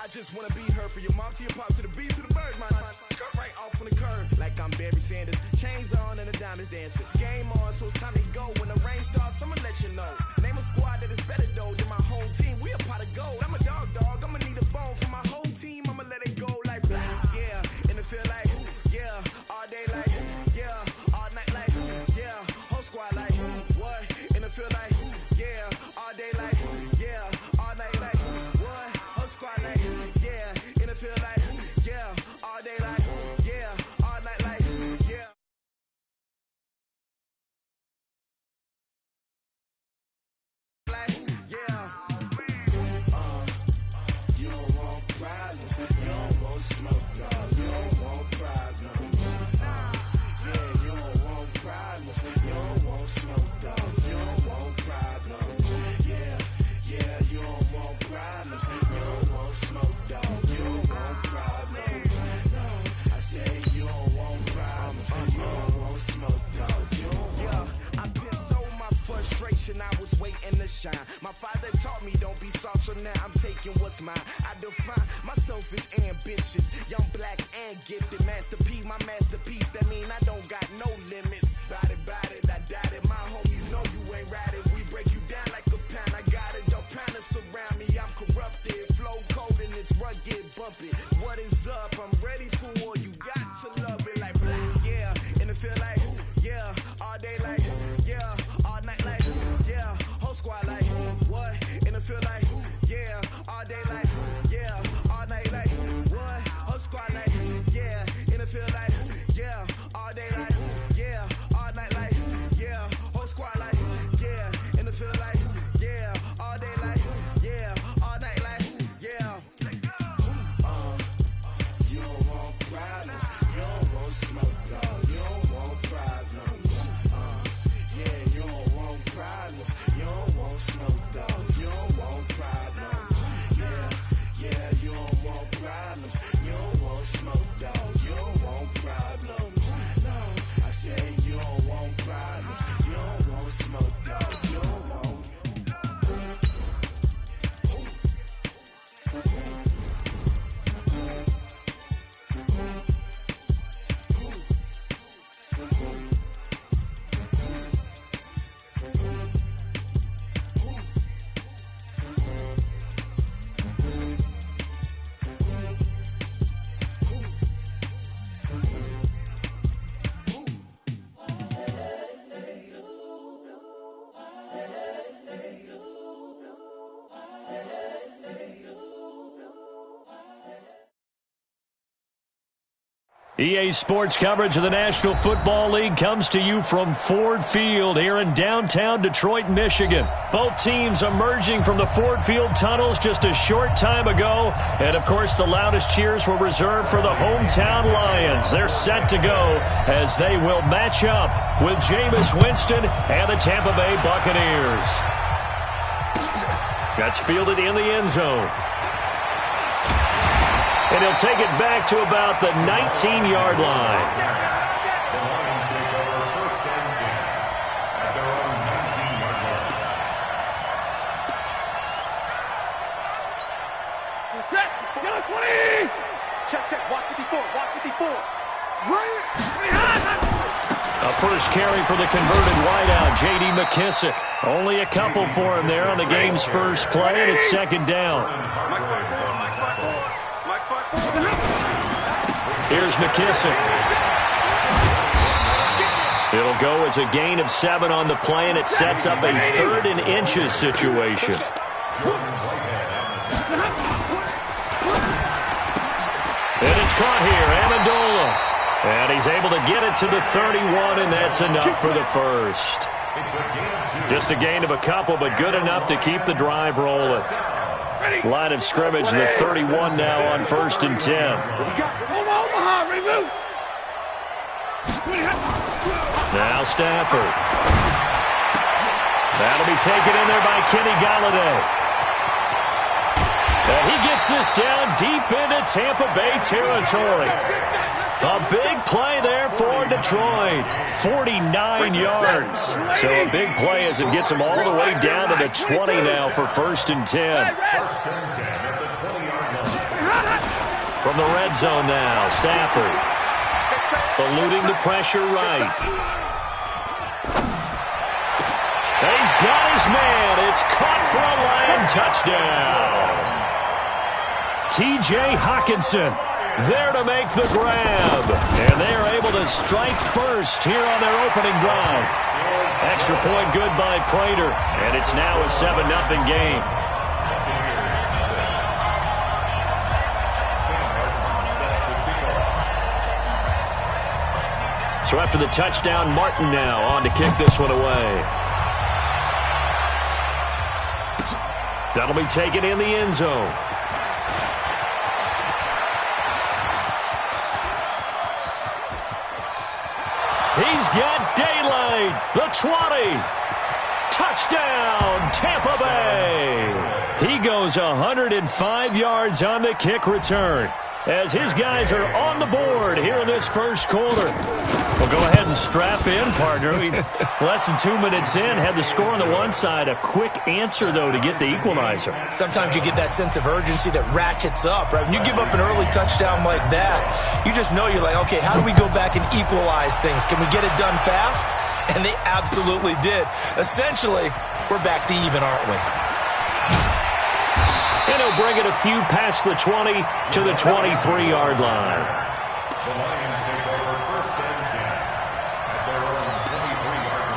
I just wanna be her, for your mom to your pop to the beat to the birds, man. Cut right off on the curb like I'm Barry Sanders. Chains on and the diamonds dancing. Game on, so it's time to go. When the rain starts, I'ma let you know. Name a squad that is better though than my home team. We a pot of gold. I'm a dog. I'ma need a bone for my whole team. I'ma let it go like yeah. And it feel like yeah. All day like yeah. All night like yeah. Whole squad like what? And it feel like yeah. All day like yeah. All night like what? Whole squad like yeah. And it feel like yeah. All day like yeah. All night like yeah. Like yeah. You don't want problems. You don't want smoke. No, you don't want problems. Yeah, you don't want problems. You don't want smoke. No, you don't want problems. Yeah, you don't want problems. You don't want smoke. No, you don't want problems. No, I say you don't want problems. You don't want smoke. No, you don't want. I've been so my frustration. I was waiting to shine. My father taught me don't be soft, so now I'm taking what's mine. I define myself as ambitious, young, black, and gifted. Master P, my masterpiece. That mean I don't got no limits. Bout it, I doubt it. My homies know you ain't ratted. We break you down like a pound. I got it, don't pound to surround me. I'm corrupted, flow cold and it's rugged, bumpy. What is up? I'm ready for war. You got to love it like yeah, and it feel like yeah, all day like yeah, all night like yeah, whole squad like what? And it feel like yeah, all day like yeah, all night like what? Whole squad like yeah, and it feel like yeah, all day like yeah, all night like yeah, whole squad like yeah, and it feel like yeah, all day like yeah, all night like yeah. You don't want problems, you don't want smoke, no, you don't want problems. Yeah, you don't want problems, you don't want smoke, no, you don't want problems. Yeah, you don't want problems, you don't want smoke, no, you don't want problems. No, I say you don't want problems, you don't want smoke, no, you don't want. EA Sports coverage of the National Football League comes to you from Ford Field here in downtown Detroit, Michigan. Both teams emerging from the Ford Field tunnels just a short time ago. And, of course, the loudest cheers were reserved for the hometown Lions. They're set to go as they will match up with Jameis Winston and the Tampa Bay Buccaneers. That's fielded in the end zone. And he'll take it back to about the 19-yard line. The Lions take over first and 10 at their own 19-yard line. Check, get a 20! Check, watch 54, watch 54. Right. A first carry for the converted wideout, J.D. McKissick. Only a couple for him there on the game's first play, and it's second down. Here's McKissick. It'll go as a gain of 7 on the play, and it sets up a 3rd and inches situation. And it's caught here, Amendola. And he's able to get it to the 31, and that's enough for the first. Just a gain of a couple, but good enough to keep the drive rolling. Line of scrimmage, the 31 now on 1st and 10. Now Stafford. That'll be taken in there by Kenny Golladay. And he gets this down deep into Tampa Bay territory. A big play there for Detroit. 49 yards. So a big play as it gets him all the way down to the 20 now for 1st and 10. First and 10 at the 20-yard line. From the red zone now, Stafford. eluding the pressure right. He's got his man. It's caught for a Lion touchdown. T.J. Hawkinson there to make the grab. And they are able to strike first here on their opening drive. Extra point good by Prater. And it's now a 7-0 game. So after the touchdown, Martin now on to kick this one away. That'll be taken in the end zone. He's got daylight. The 20. Touchdown, Tampa Bay. He goes 105 yards on the kick return as his guys are on the board here in this first quarter. Well, go ahead and strap in, partner. Less than 2 minutes in, had the score on the one side. A quick answer, though, to get the equalizer. Sometimes you get that sense of urgency that ratchets up, right? When you give up an early touchdown like that, you just know you're like, okay, how do we go back and equalize things? Can we get it done fast? And they absolutely did. Essentially, we're back to even, aren't we? And he'll bring it a few past the 20 to the 23-yard line. The Lions take over first and 10 at their own 23-yard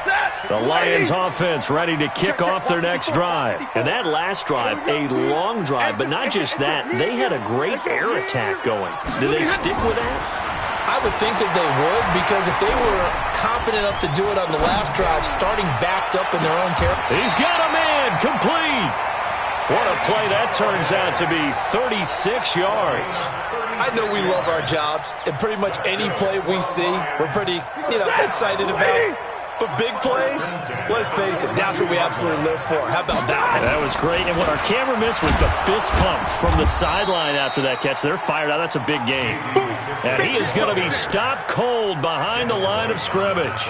line. The Lions offense ready to kick off their next drive. And that last drive, a long drive, but not just that. They had a great air attack going. Do they stick with that? I would think that they would, because if they were confident enough to do it on the last drive, starting backed up in their own territory. He's got a man, complete. What a play that turns out to be, 36 yards. I know we love our jobs, and pretty much any play we see, we're pretty, excited about. But big plays, let's face it, that's what we absolutely live for. How about that? That was great, and what our camera missed was the fist pump from the sideline after that catch. They're fired out. That's a big game. And he is going to be stopped cold behind the line of scrimmage.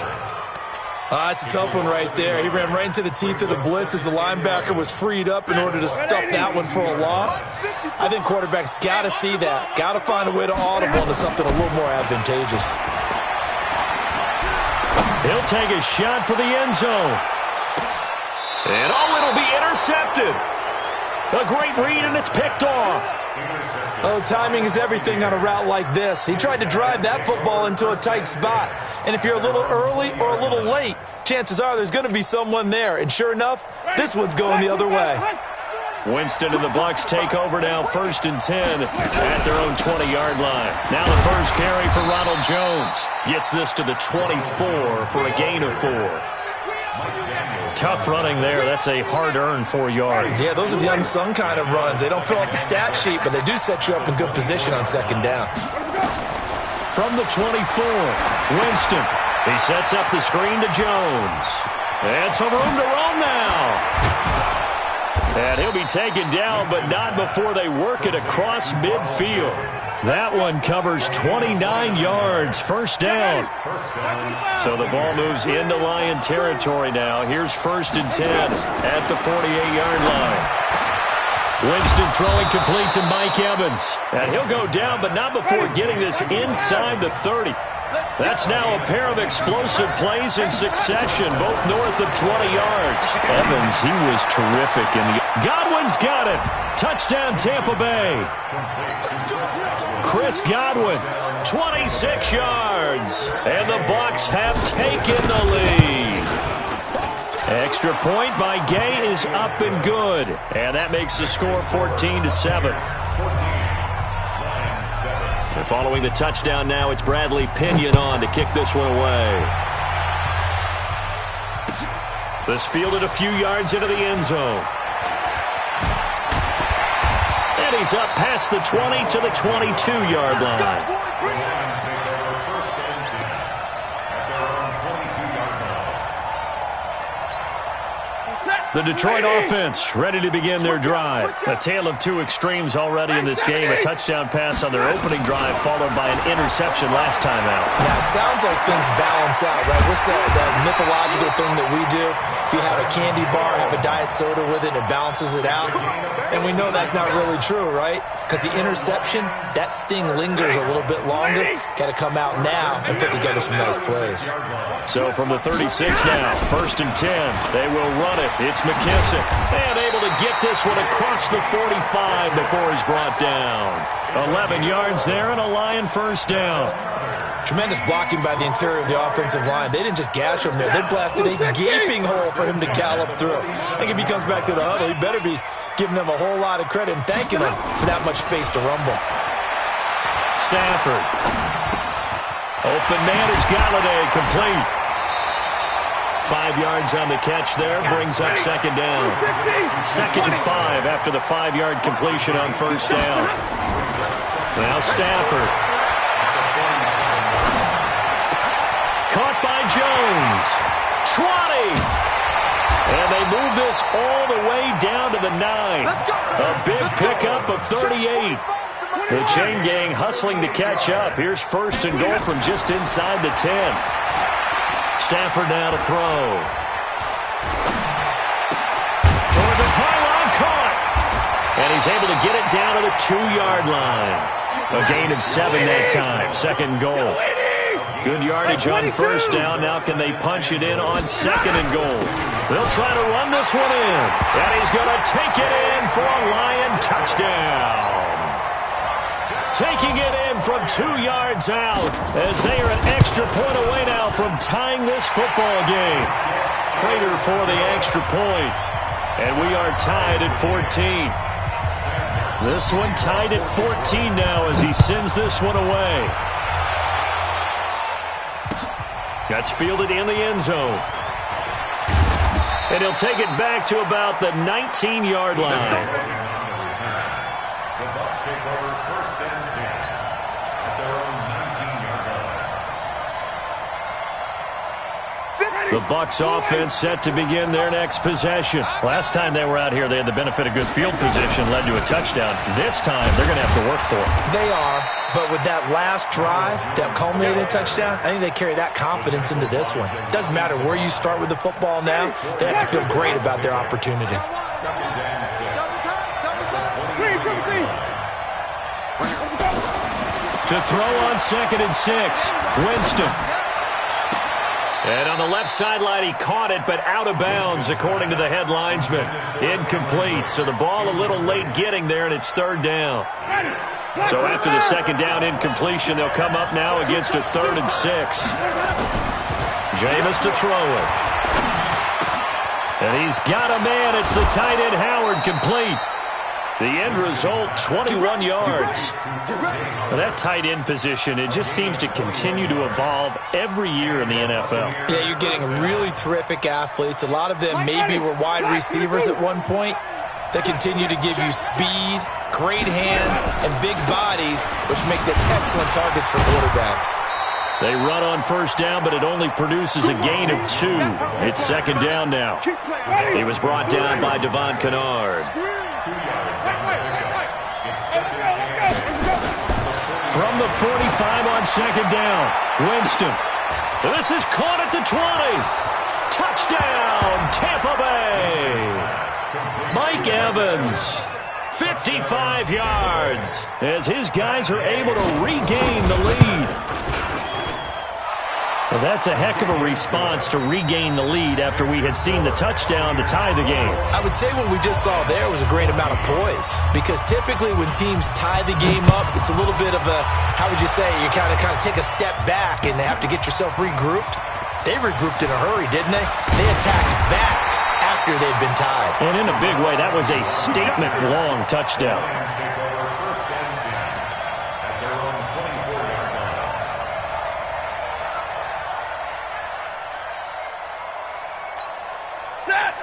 That's a tough one right there. He ran right into the teeth of the blitz as the linebacker was freed up in order to stuff that one for a loss. I think quarterbacks got to see that. Got to find a way to audible into something a little more advantageous. He'll take a shot for the end zone. And it'll be intercepted. A great read, and it's picked off. Oh, timing is everything on a route like this. He tried to drive that football into a tight spot. And if you're a little early or a little late, chances are there's going to be someone there. And sure enough, this one's going the other way. Winston and the Bucs take over now, 1st and 10 at their own 20-yard line. Now the first carry for Ronald Jones. Gets this to the 24 for a gain of 4. Tough running there. That's a hard-earned 4 yards. Yeah, those are the unsung kind of runs. They don't fill out the stat sheet, but they do set you up in good position on second down. From the 24, Winston. He sets up the screen to Jones. And some room to roam now. And he'll be taken down, but not before they work it across midfield. That one covers 29 yards, first down. So the ball moves into Lion territory now. Here's 1st and 10 at the 48-yard line. Winston throwing complete to Mike Evans. And he'll go down, but not before getting this inside the 30. That's now a pair of explosive plays in succession, both north of 20 yards. Evans, he was terrific. Godwin's got it. Touchdown, Tampa Bay. Chris Godwin, 26 yards. And the Bucs have taken the lead. Extra point by Gay is up and good. And that makes the score 14-7. And following the touchdown now, it's Bradley Pinion on to kick this one away. This fielded a few yards into the end zone. And he's up past the 20 to the 22-yard line. The Detroit offense ready to begin their drive. A tale of two extremes already in this game. A touchdown pass on their opening drive followed by an interception last time out. Now, it sounds like things balance out, right? What's that mythological thing that we do? If you have a candy bar, have a diet soda with it, and it balances it out. And we know that's not really true, right? because the interception, that sting lingers a little bit longer. Got to come out now and put together some nice plays. So from the 36 now, 1st and 10, they will run it. It's McKissick, and able to get this one across the 45 before he's brought down. 11 yards there and a Lion first down. Tremendous blocking by the interior of the offensive line. They didn't just gash him there. They blasted a gaping hole for him to gallop through. I think if he comes back to the huddle, he better be giving them a whole lot of credit and thanking them for that much space to rumble. Stafford. Open man is Galladay, complete. 5 yards on the catch there, brings up 2nd down. 2nd and 5 after the 5-yard completion on 1st down. Now Stafford. Caught by Jones. 20. And they move this all the way down to the 9. A big pickup of 38. The chain gang hustling to catch up. Here's 1st and goal from just inside the 10. Stafford now to throw. Toward the pylon, caught. And he's able to get it down to the 2-yard line. A gain of 7 that time. 2nd goal. Good yardage on 1st down. Now can they punch it in on 2nd and goal? They'll try to run this one in. And he's going to take it in for a Lion touchdown. Taking it in from 2 yards out as they are an extra point away now from tying this football game. Prater for the extra point. And we are tied at 14. This one tied at 14 now as he sends this one away. That's fielded in the end zone. And he'll take it back to about the 19-yard line. The Bucs take over 1st and 10 at their own 19-yard line. The Bucs offense set to begin their next possession. Last time they were out here, they had the benefit of good field position, led to a touchdown. This time, they're going to have to work for it. They are, but with that last drive that culminated in a touchdown, I think they carry that confidence into this one. It doesn't matter where you start with the football now. They have to feel great about their opportunity. 2nd and 6. To throw on 2nd and 6, Winston. And on the left sideline, he caught it, but out of bounds, according to the head linesman. Incomplete, so the ball a little late getting there, and it's 3rd down. So after the 2nd down incompletion, they'll come up now against a 3rd and 6. Jameis to throw it. And he's got a man. It's the tight end, Howard, complete. The end result, 21 yards. Well, that tight end position, it just seems to continue to evolve every year in the NFL. Yeah, you're getting really terrific athletes. A lot of them maybe were wide receivers at one point. They continue to give you speed, great hands, and big bodies, which make them excellent targets for quarterbacks. They run on 1st down, but it only produces a gain of 2. It's 2nd down now. He was brought down by Devon Kennard. From the 45 on 2nd down, Winston. This is caught at the 20. Touchdown, Tampa Bay. Mike Evans, 55 yards, as his guys are able to regain the lead. Well, that's a heck of a response to regain the lead after we had seen the touchdown to tie the game. I would say what we just saw there was a great amount of poise, because typically when teams tie the game up, it's a little bit of a, how would you say, you kind of take a step back and have to get yourself regrouped. They regrouped in a hurry, didn't they? They attacked back after they'd been tied. And in a big way, that was a statement-long touchdown.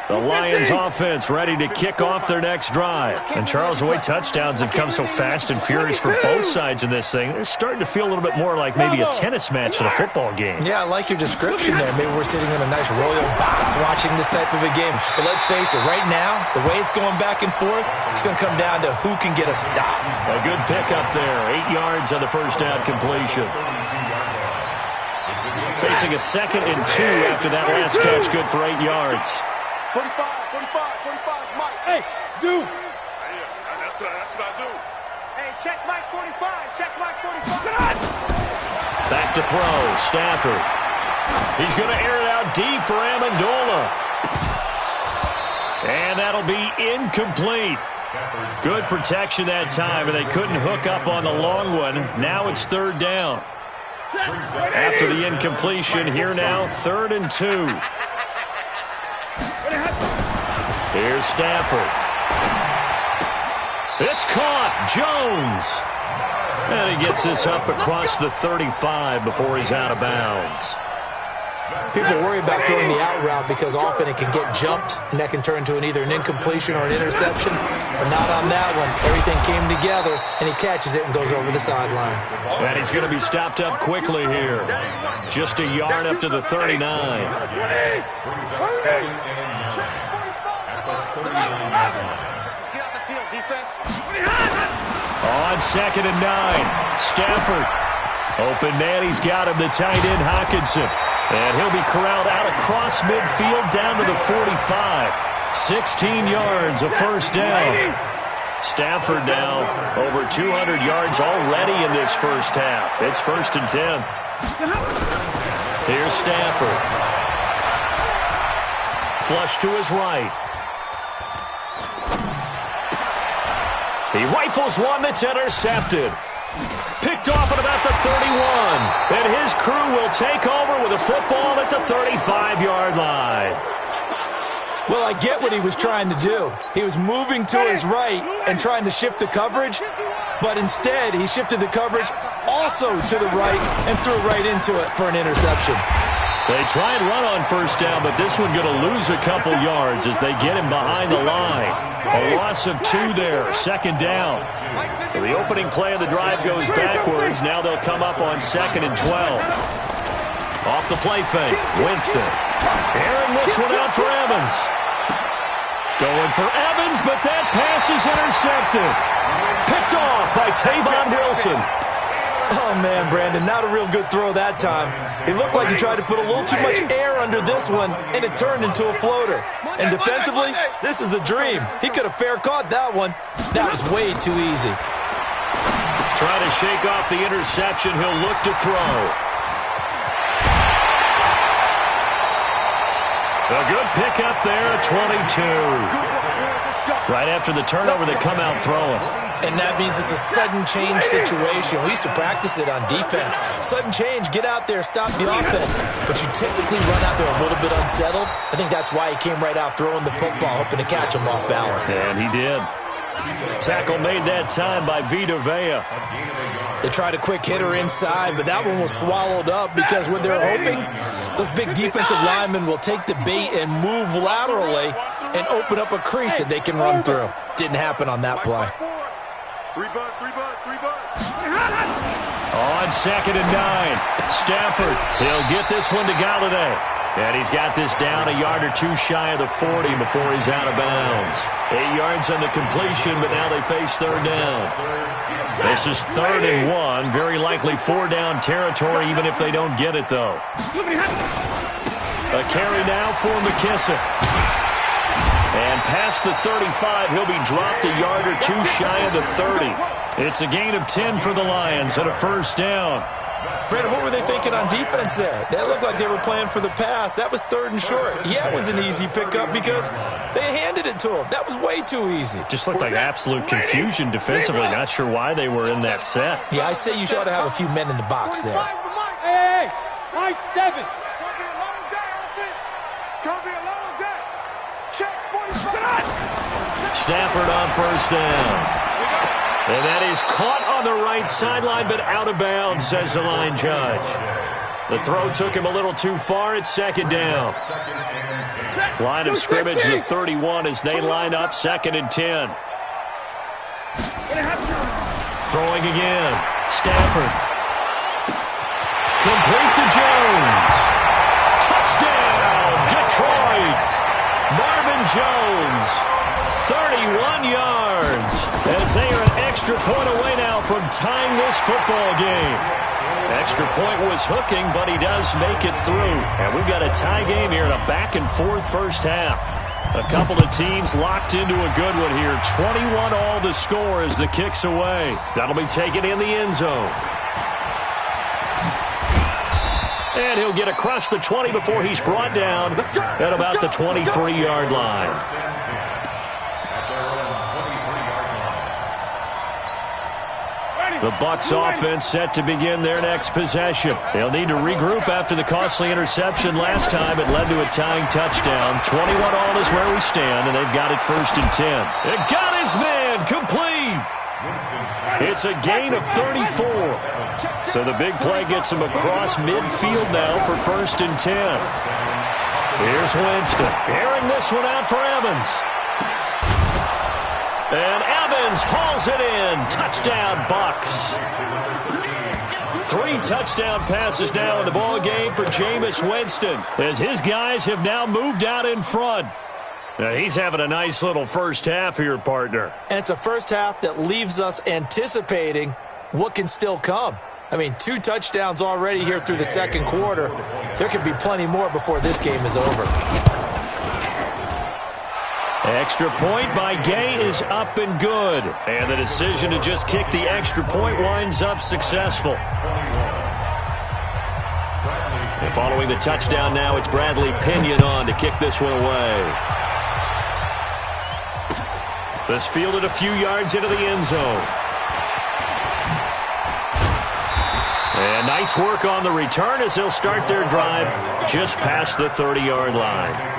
The Lions offense ready to kick off their next drive. And Charles, the way touchdowns have come so fast and furious for both sides in this thing, it's starting to feel a little bit more like maybe a tennis match than a football game. Yeah, I like your description there. Maybe we're sitting in a nice royal box watching this type of a game. But let's face it, right now, the way it's going back and forth, it's going to come down to who can get a stop. A good pickup there. 8 yards on the 1st down completion. Facing a 2nd and 2 after that last catch, good for 8 yards. 45, Mike. Hey, Zoo. Yeah, that's what I do. Hey, check Mike 45. Check Mike 45. Back to throw. Stafford. He's going to air it out deep for Amendola. And that'll be incomplete. Good protection that time, and they couldn't hook up on the long one. Now it's third down. After the incompletion, here now, 3rd and 2. Here's Stafford. It's caught. Jones. And he gets this up across the 35 before he's out of bounds. People worry about throwing the out route because often it can get jumped, and that can turn into either an incompletion or an interception. But not on that one. Everything came together, and he catches it and goes over the sideline. And he's going to be stopped up quickly here. Just a yard up to the 39. On 2nd and 9. Stafford. Open man, he's got him, the tight end Hockenson. And he'll be corralled out across midfield down to the 45. 16 yards, a first down. Stafford now over 200 yards already in this first half. It's 1st and 10. Here's Stafford. Flush to his right. He rifles one that's intercepted. Picked off at about the 31. And his crew will take over with a football at the 35-yard line. Well, I get what he was trying to do. He was moving to his right and trying to shift the coverage, but instead he shifted the coverage also to the right and threw right into it for an interception. They try and run on first down, but this one going to lose a couple yards as they get him behind the line. A loss of 2 there, 2nd down. So the opening play of the drive goes backwards. Now they'll come up on 2nd and 12. Off the play fake, Winston. Airing this one out for Evans. Going for Evans, but that pass is intercepted. Picked off by Tavon Wilson. Oh, man, Brandon, not a real good throw that time. He looked like he tried to put a little too much air under this one, and it turned into a floater. And defensively, this is a dream. He could have fair caught that one. That was way too easy. Trying to shake off the interception. He'll look to throw. A good pickup there, 22. Right after the turnover, they come out throwing. And that means it's a sudden change situation. We used to practice it on defense. Sudden change, get out there, stop the offense. But you typically run out there a little bit unsettled. I think that's why he came right out throwing the football, hoping to catch him off balance. And he did. Tackle made that time by Vita Vea. They tried a quick hitter inside, but that one was swallowed up because what they're hoping, those big defensive linemen will take the bait and move laterally and open up a crease that they can run through. Didn't happen on that play. 3 bud. On 2nd and 9, Stafford. He'll get this one to Galladay. And he's got this down a yard or 2 shy of the 40 before he's out of bounds. 8 yards on the completion, but now they face 3rd down. This is 3rd and 1. Very likely 4-down territory, even if they don't get it, though. A carry now for McKissick. And past the 35, he'll be dropped a yard or 2 shy of the 30. It's a gain of 10 for the Lions and a first down. Brandon, what were they thinking on defense there? They looked like they were playing for the pass. That was 3rd and short. Yeah, it was an easy pickup because they handed it to him. That was way too easy. Just looked like absolute confusion defensively. Not sure why they were in that set. Yeah, I'd say you should have a few men in the box there. Hey, high 7. It's going to be a long day. Check 45. Stafford on first down. And that is caught on the right sideline, but out of bounds, says the line judge. The throw took him a little too far. It's 2nd down. Line of scrimmage, the 31, as they line up 2nd and 10. Throwing again. Stafford. Complete to Jones. Touchdown, Detroit. Marvin Jones, 31 yards. As they are an extra point away now from tying this football game. Extra point was hooking, but he does make it through. And we've got a tie game here in a back-and-forth first half. A couple of teams locked into a good one here. 21 all the score as the kick's away. That'll be taken in the end zone. And he'll get across the 20 before he's brought down at about the 23-yard line. The Bucs offense set to begin their next possession. They'll need to regroup after the costly interception last time. It led to a tying touchdown. 21 all is where we stand, and they've got it 1st and 10. It got his man complete. It's a gain of 34. So the big play gets him across midfield now for 1st and 10. Here's Winston. Airing this one out for Evans. And Evans hauls it in. Touchdown, Bucs. 3 touchdown passes now in the ball game for Jameis Winston, as his guys have now moved out in front. Now, he's having a nice little first half here, partner. And it's a first half that leaves us anticipating what can still come. I mean, 2 touchdowns already here through the second quarter. There could be plenty more before this game is over. Extra point by Gay is up and good. And the decision to just kick the extra point winds up successful. And following the touchdown now, it's Bradley Pinion on to kick this one away. This fielded a few yards into the end zone. And nice work on the return as they'll start their drive just past the 30-yard line.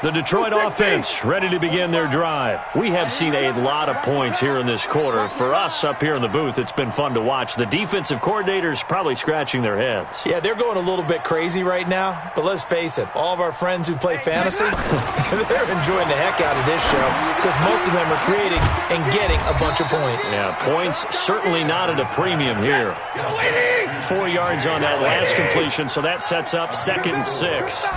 The Detroit offense ready to begin their drive. We have seen a lot of points here in this quarter. For us up here in the booth, it's been fun to watch. The defensive coordinators probably scratching their heads. Yeah, they're going a little bit crazy right now. But let's face it, all of our friends who play fantasy, they're enjoying the heck out of this show because most of them are creating and getting a bunch of points. Yeah, points certainly not at a premium here. 4 yards on that last completion, so that sets up 2nd and 6.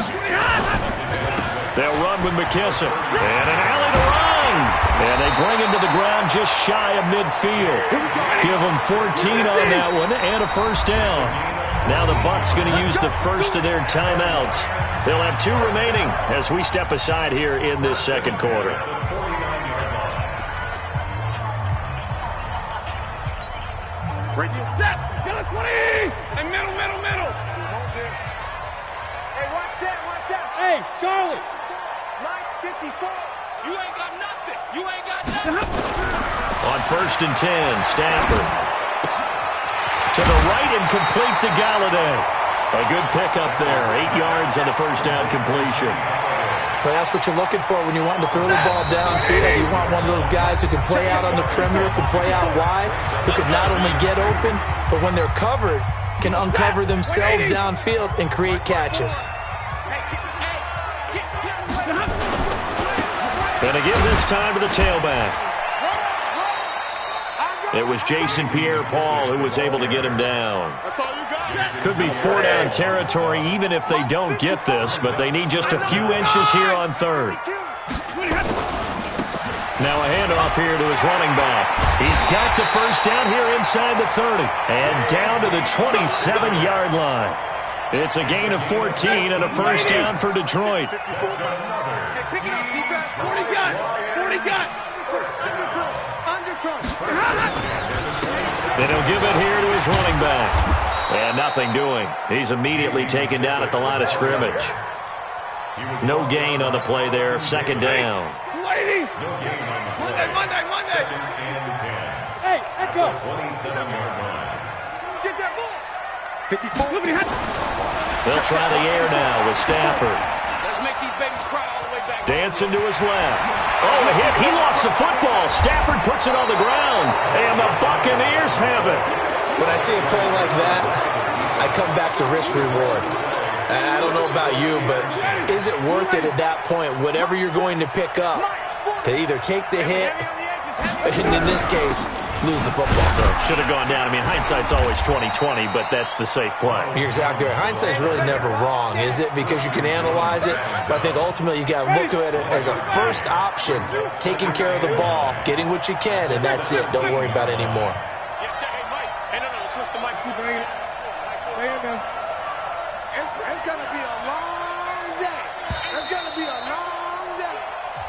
They'll run with McKissick. And an alley to run. And they bring him to the ground just shy of midfield. Give them 14 on that one and a first down. Now the Bucs going to use the first of their timeouts. They'll have 2 remaining as we step aside here in this second quarter. Right here. Step! Get us 20! Hey, middle! Hey, watch that. Hey, Charlie! 954. You ain't got nothing! You ain't got nothing! On 1st and 10, Stafford. To the right and complete to Galladay. A good pickup there. 8 yards on the first down completion. But that's what you're looking for when you want to throw the ball downfield. You want one of those guys who can play out on the perimeter, can play out wide, who can not only get open, but when they're covered, can uncover themselves downfield and create catches. Going to give this time to the tailback. It was Jason Pierre-Paul who was able to get him down. That's all you got. Could be 4-down territory even if they don't get this, but they need just a few inches here on 3rd. Now a handoff here to his running back. He's got the first down here inside the 30 and down to the 27-yard line. It's a gain of 14 and a first down for Detroit. Pick it up, defense. 40 gun! Then he'll give it here to his running back. And nothing doing. He's immediately taken down at the line of scrimmage. No gain on the play there. 2nd down. Lady! Monday! Hey, Echo! 27-yard line. Get that ball. 54. They'll try the air now with Stafford. Let's make these babies cry all the way back. Dancing to his left. Oh, a hit. He lost the football. Stafford puts it on the ground. And the Buccaneers have it. When I see a play like that, I come back to risk-reward. I don't know about you, but is it worth it at that point, whatever you're going to pick up, to either take the hit, and in this case, lose the football. Should have gone down. I mean, hindsight's always 20/20, but that's the safe play. You're exactly right. Hindsight's really never wrong, is it? Because you can analyze it, but I think ultimately you got to look at it as a first option, taking care of the ball, getting what you can, and that's it. Don't worry about it anymore. It's going to be a long day. It's going to be a long day.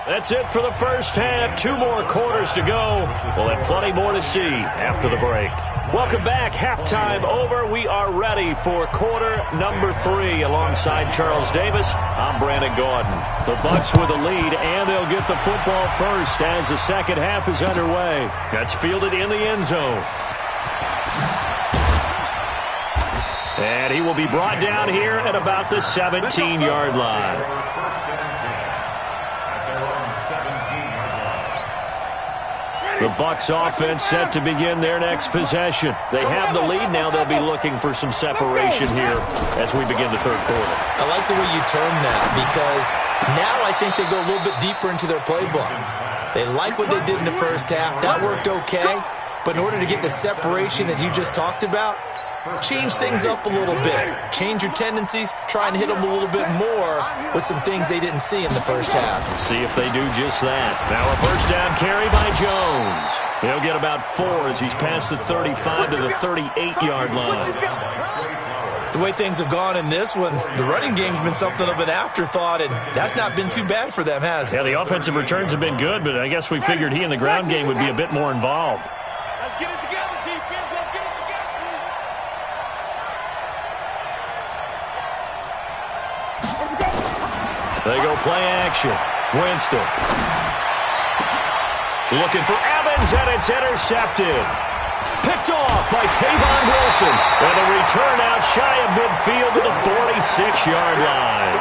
That's it for the first half. 2 more quarters to go. We'll have plenty more to see after the break. Welcome back. Halftime over. We are ready for quarter number 3. Alongside Charles Davis, I'm Brandon Gordon. The Bucs with a lead, and they'll get the football first as the second half is underway. That's fielded in the end zone. And he will be brought down here at about the 17-yard line. The Bucs offense set to begin their next possession. They have the lead. Now they'll be looking for some separation here as we begin the third quarter. I like the way you term that, because now I think they go a little bit deeper into their playbook. They like what they did in the first half. That worked okay. But in order to get the separation that you just talked about, change things up a little bit. Change your tendencies. Try and hit them a little bit more with some things they didn't see in the first half. See if they do just that. Now a first down carry by Jones. He'll get about 4 as he's past the 35 to the 38-yard line. The way things have gone in this one, the running game's been something of an afterthought, and that's not been too bad for them, has it? Yeah, the offensive returns have been good, but I guess we figured he in the ground game would be a bit more involved. Let's get it together, defense. Let's get it together. They go play action. Winston. Looking for Evans, and it's intercepted. Picked off by Tavon Wilson. And a return out shy of midfield to the 46-yard line.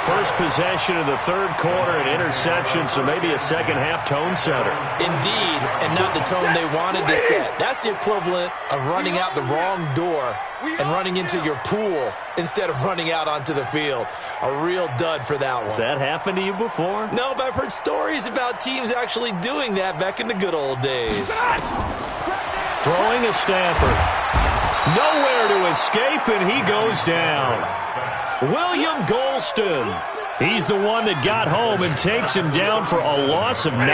First possession of the third quarter, an interception, so maybe a second-half tone setter. Indeed, and not the tone they wanted to set. That's the equivalent of running out the wrong door and running into your pool instead of running out onto the field. A real dud for that one. Has that happened to you before? No, but I've heard stories about teams actually doing that back in the good old days. Throwing a Stafford. Nowhere to escape, and he goes down. William Golston. He's the one that got home and takes him down for a loss of 9.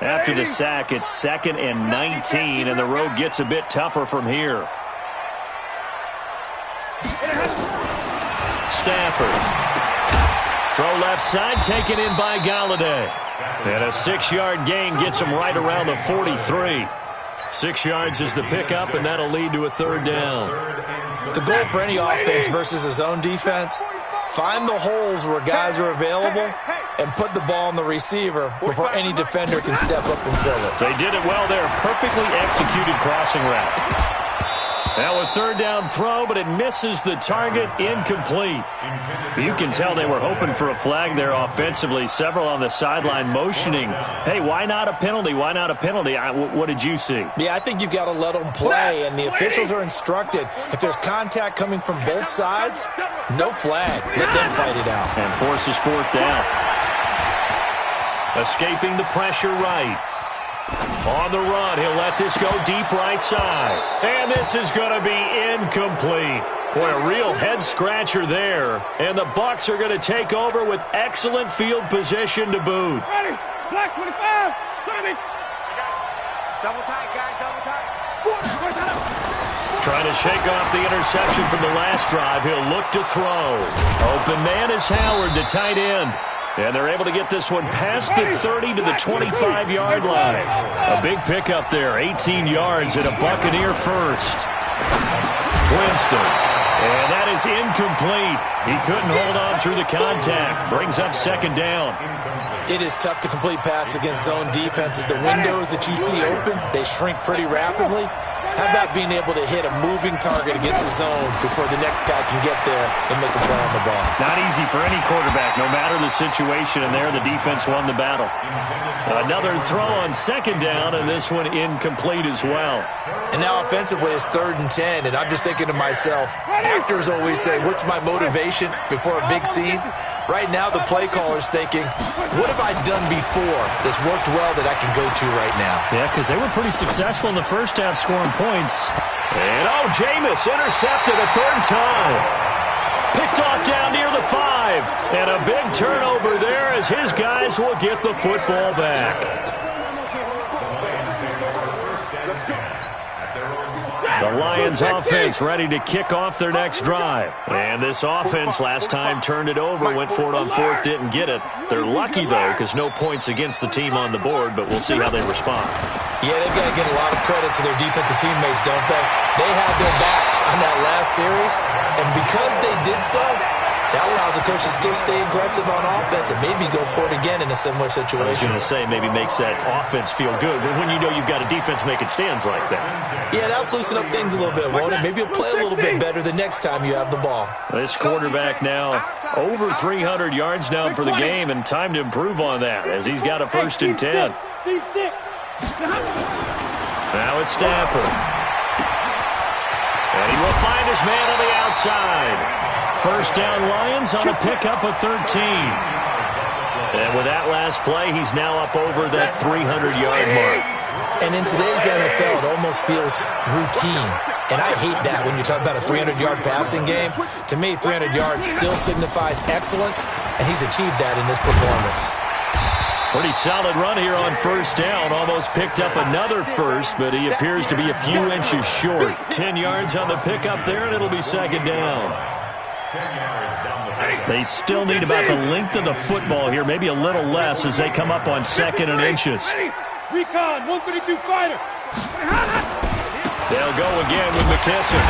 After the sack, it's 2nd and 19, and the road gets a bit tougher from here. Stafford. Throw left side, taken in by Galladay. And a 6-yard gain gets him right around the 43. 6 yards is the pickup, and that'll lead to a third down. The goal for any offense versus a zone defense, find the holes where guys are available and put the ball on the receiver before any defender can step up and fill it. They did it well there. Perfectly executed crossing route. Now a third down throw, but it misses the target. Incomplete. You can tell they were hoping for a flag there offensively. Several on the sideline motioning. Hey, why not a penalty? Why not a penalty? What did you see? Yeah, I think you've got to let them play, and the officials are instructed. If there's contact coming from both sides, no flag. Let them fight it out. And forces 4th down. Escaping the pressure right. On the run, he'll let this go deep right side. And this is going to be incomplete. Boy, a real head-scratcher there. And the Bucs are going to take over with excellent field position to boot. Ready. Black 25. 30. Double tight, guys. Double tight. Trying to shake off the interception from the last drive. He'll look to throw. Open man is Howard, the tight end. And they're able to get this one past the 30 to the 25-yard line. A big pickup there, 18 yards and a Buccaneer first. Winston. And that is incomplete. He couldn't hold on through the contact. Brings up 2nd down. It is tough to complete pass against zone defenses. The windows that you see open, they shrink pretty rapidly. How about being able to hit a moving target against a zone before the next guy can get there and make a play on the ball? Not easy for any quarterback, no matter the situation, and there the defense won the battle. Another throw on 2nd down, and this one incomplete as well. And now offensively it's 3rd and 10, and I'm just thinking to myself, actors always say, what's my motivation before a big scene? Right now, the play caller's thinking, what have I done before that's worked well that I can go to right now? Yeah, because they were pretty successful in the first half scoring points. And, Jameis intercepted a third time. Picked off down near the 5. And a big turnover there as his guys will get the football back. The Lions offense ready to kick off their next drive. And this offense last time turned it over, went for it on fourth, didn't get it. They're lucky, though, because no points against the team on the board, but we'll see how they respond. Yeah, they've got to give a lot of credit to their defensive teammates, don't they? They had their backs on that last series, and because they did so, that allows the coach to still stay aggressive on offense and maybe go for it again in a similar situation. I was going to say, maybe makes that offense feel good, but when you know you've got a defense making stands like that. Yeah, that'll loosen up things a little bit, won't it? Maybe you'll play a little bit better the next time you have the ball. This quarterback now over 300 yards now for the game, and time to improve on that as he's got a 1st and 10. Now it's Stafford. And he will find his man on the outside. First down, Lions on a pickup of 13. And with that last play, he's now up over that 300-yard mark. And in today's NFL, it almost feels routine. And I hate that when you talk about a 300-yard passing game. To me, 300 yards still signifies excellence, and he's achieved that in this performance. Pretty solid run here on first down. Almost picked up another first, but he appears to be a few inches short. 10 yards on the pickup there, and it'll be second down. They still need about the length of the football here, maybe a little less as they come up on 2nd and inches. Recon, 132 fighter. They'll go again with McKissick.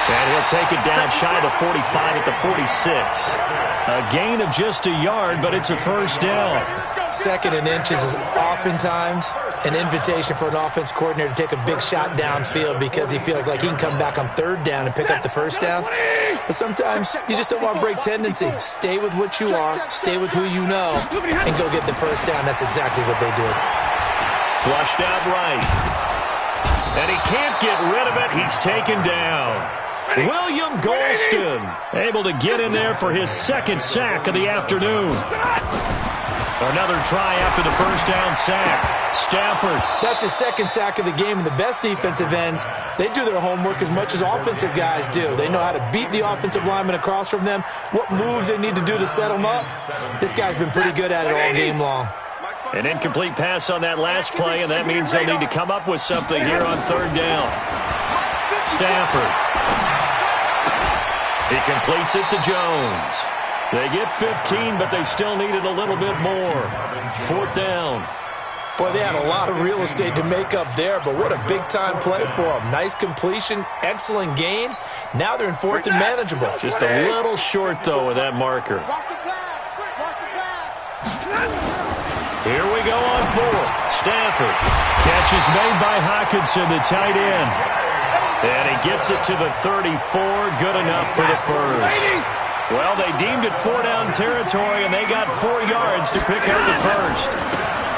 And he'll take it down shy of the 45 at the 46. A gain of just a yard, but it's a first down. 2nd and inches is oftentimes an invitation for an offense coordinator to take a big shot downfield because he feels like he can come back on 3rd down and pick up the first down. But sometimes you just don't want to break tendency. Stay with what you are, stay with who you know, and go get the first down. That's exactly what they did. Flushed out right. And he can't get rid of it. He's taken down. William Golston able to get in there for his 2nd sack of the afternoon. Another try after the first down sack. Stafford. That's his 2nd sack of the game, and the best defensive ends, they do their homework as much as offensive guys do. They know how to beat the offensive lineman across from them, what moves they need to do to set them up. This guy's been pretty good at it all game long. An incomplete pass on that last play, and that means they'll need to come up with something here on 3rd down. Stafford. He completes it to Jones. They get 15, but they still needed a little bit more. 4th down. Boy, they had a lot of real estate to make up there, but what a big-time play for them. Nice completion, excellent gain. Now they're in 4th and manageable. Just a little short, though, with that marker. Here we go on 4th. Stafford. Catch is made by Hockenson, the tight end. And he gets it to the 34. Good enough for the first. Well, they deemed it 4-down territory, and they got 4 yards to pick up the first.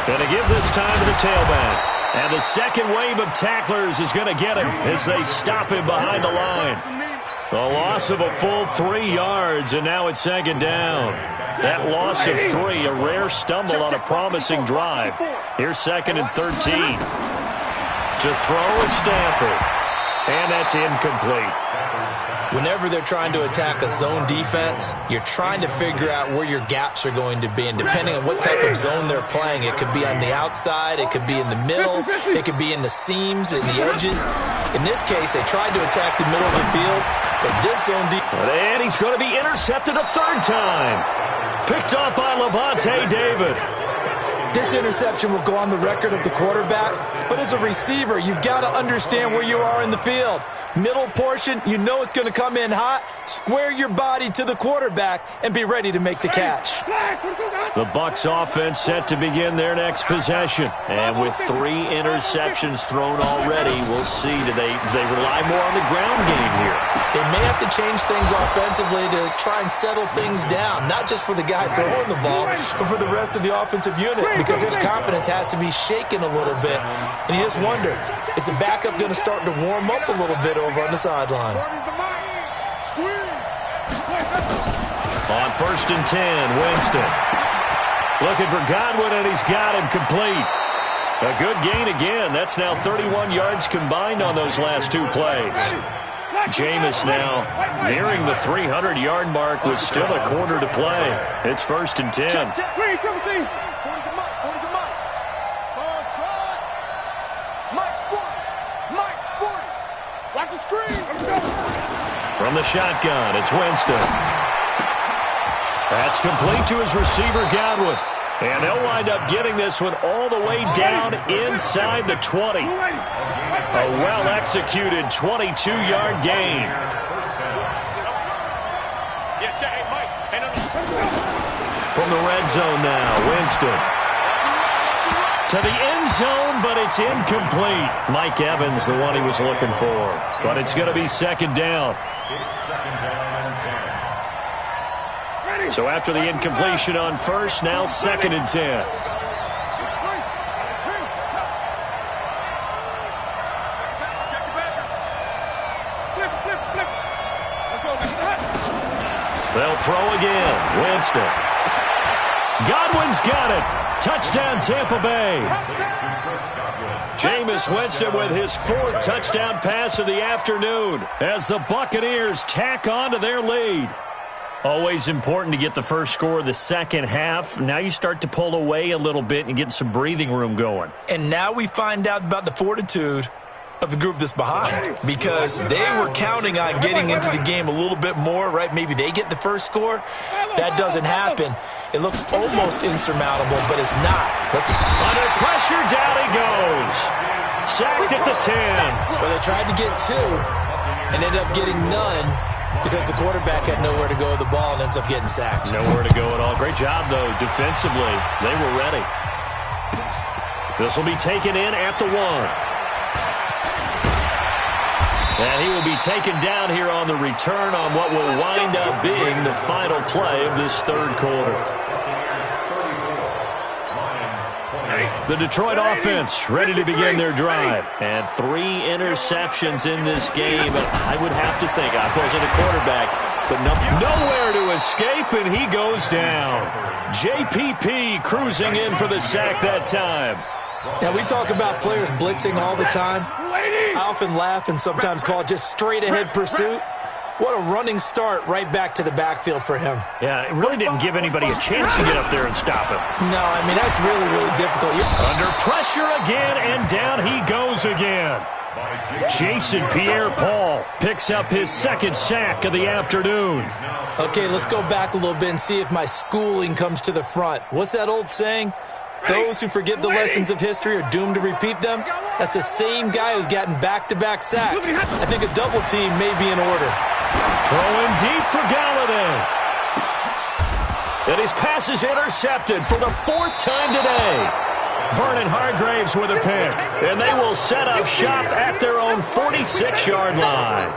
Going to give this time to the tailback. And the second wave of tacklers is going to get him as they stop him behind the line. A loss of a full 3 yards, and now it's 2nd down. That loss of 3, a rare stumble on a promising drive. Here's 2nd and 13. To throw is Stafford. And that's incomplete. Whenever they're trying to attack a zone defense, you're trying to figure out where your gaps are going to be. And depending on what type of zone they're playing, it could be on the outside, it could be in the middle, it could be in the seams and the edges. In this case, they tried to attack the middle of the field, but this zone defense... And he's going to be intercepted a 3rd time. Picked off by Levante David. This interception will go on the record of the quarterback, but as a receiver, you've got to understand where you are in the field. Middle portion, you know it's going to come in hot. Square your body to the quarterback and be ready to make the catch. The Bucs offense set to begin their next possession. And with 3 interceptions thrown already, we'll see. Do they rely more on the ground game here? They may have to change things offensively to try and settle things down, not just for the guy throwing the ball, but for the rest of the offensive unit, because his confidence has to be shaken a little bit. And you just wonder, is the backup going to start to warm up a little bit over on the sideline? On 1st and 10, Winston. Looking for Godwin, and he's got him complete. A good gain again. That's now 31 yards combined on those last 2 plays. Jameis now nearing the 300-yard mark with still a quarter to play. It's 1st and 10. Watch the screen. From the shotgun, it's Winston. That's complete to his receiver, Godwin. And they'll wind up getting this one all the way down inside the 20. A well-executed 22-yard gain. From the red zone now, Winston. To the end zone, but it's incomplete. Mike Evans, the one he was looking for. But it's going to be 2nd down. It's 2nd down and 10. So after the incompletion on 1st, now 2nd and 10. They'll throw again. Winston. Godwin's got it. Touchdown, Tampa Bay. Jameis Winston with his 4th touchdown pass of the afternoon as the Buccaneers tack on to their lead. Always important to get the first score of the second half. Now you start to pull away a little bit and get some breathing room going. And now we find out about the fortitude of the group that's behind, because they were counting on getting into the game a little bit more, right? Maybe they get the first score. That doesn't happen. It looks almost insurmountable, but it's not. Let's see. Under pressure, down he goes. Sacked at the 10. Well, they tried to get 2 and ended up getting none because the quarterback had nowhere to go with the ball and ends up getting sacked. Nowhere to go at all. Great job, though, defensively. They were ready. This will be taken in at the 1. And he will be taken down here on the return on what will wind up being the final play of this 3rd quarter. The Detroit offense ready to begin their drive. And 3 interceptions in this game. I would have to think, I wasn't a quarterback, but nowhere to escape, and he goes down. JPP cruising in for the sack that time. Now, we talk about players blitzing all the time. I often laugh and sometimes call it just straight-ahead pursuit. What a running start right back to the backfield for him. Yeah, it really didn't give anybody a chance to get up there and stop him. No, I mean, that's really, really difficult. Under pressure again, and down he goes again. Jason Pierre-Paul picks up his 2nd sack of the afternoon. Okay, let's go back a little bit and see if my schooling comes to the front. What's that old saying? Those who forget the lessons of history are doomed to repeat them. That's the same guy who's gotten back-to-back sacks. I think a double team may be in order. Throwing deep for Galladay. And his pass is intercepted for the 4th time today. Vernon Hargraves with a pick. And they will set up shop at their own 46-yard line.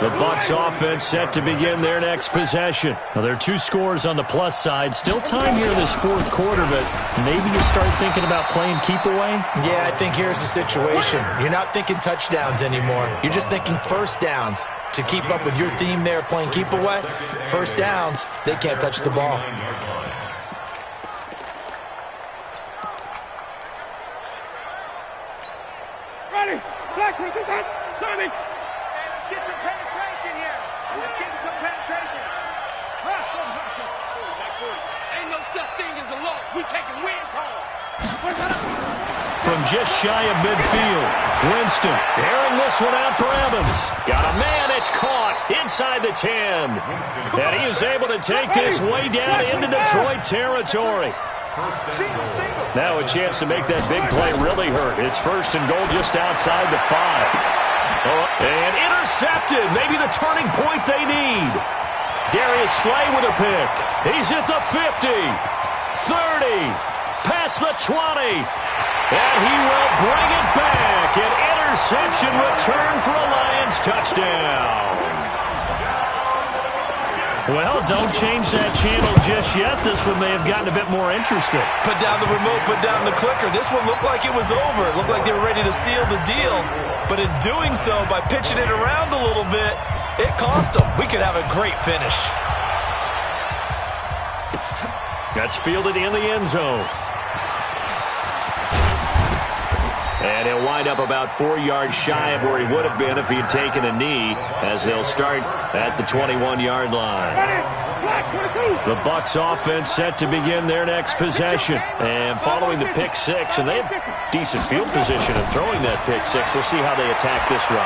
The Bucs offense set to begin their next possession. Now, there are 2 scores on the plus side. Still time here in this 4th quarter, but maybe you start thinking about playing keep away? Yeah, I think here's the situation. You're not thinking touchdowns anymore. You're just thinking first downs. To keep up with your theme there, playing keep away, first downs, they can't touch the ball. Ready, flag, Tommy. Let's get some penetration here. Let's get some penetration. Hustle. Ain't no such thing as a loss. We taking wins home. From just shy of midfield, Winston airing this one out for Evans. Got a man, it's caught inside the 10. And he is able to take this way down into Detroit territory. Single. Now a chance to make that big play really hurt. It's 1st and goal just outside the 5. And intercepted. Maybe the turning point they need. Darius Slay with a pick. He's at the 50, 30, past the 20. And he will bring it back. An interception return for a Lions touchdown. Well, don't change that channel just yet. This one may have gotten a bit more interesting. Put down the remote, put down the clicker. This one looked like it was over. It looked like they were ready to seal the deal. But in doing so, by pitching it around a little bit, it cost them. We could have a great finish. That's fielded in the end zone. And he'll wind up about 4 yards shy of where he would have been if he had taken a knee, as they'll start at the 21-yard line. The Bucs offense set to begin their next possession. And following the pick six, and they have decent field position in throwing that pick six. We'll see how they attack this run.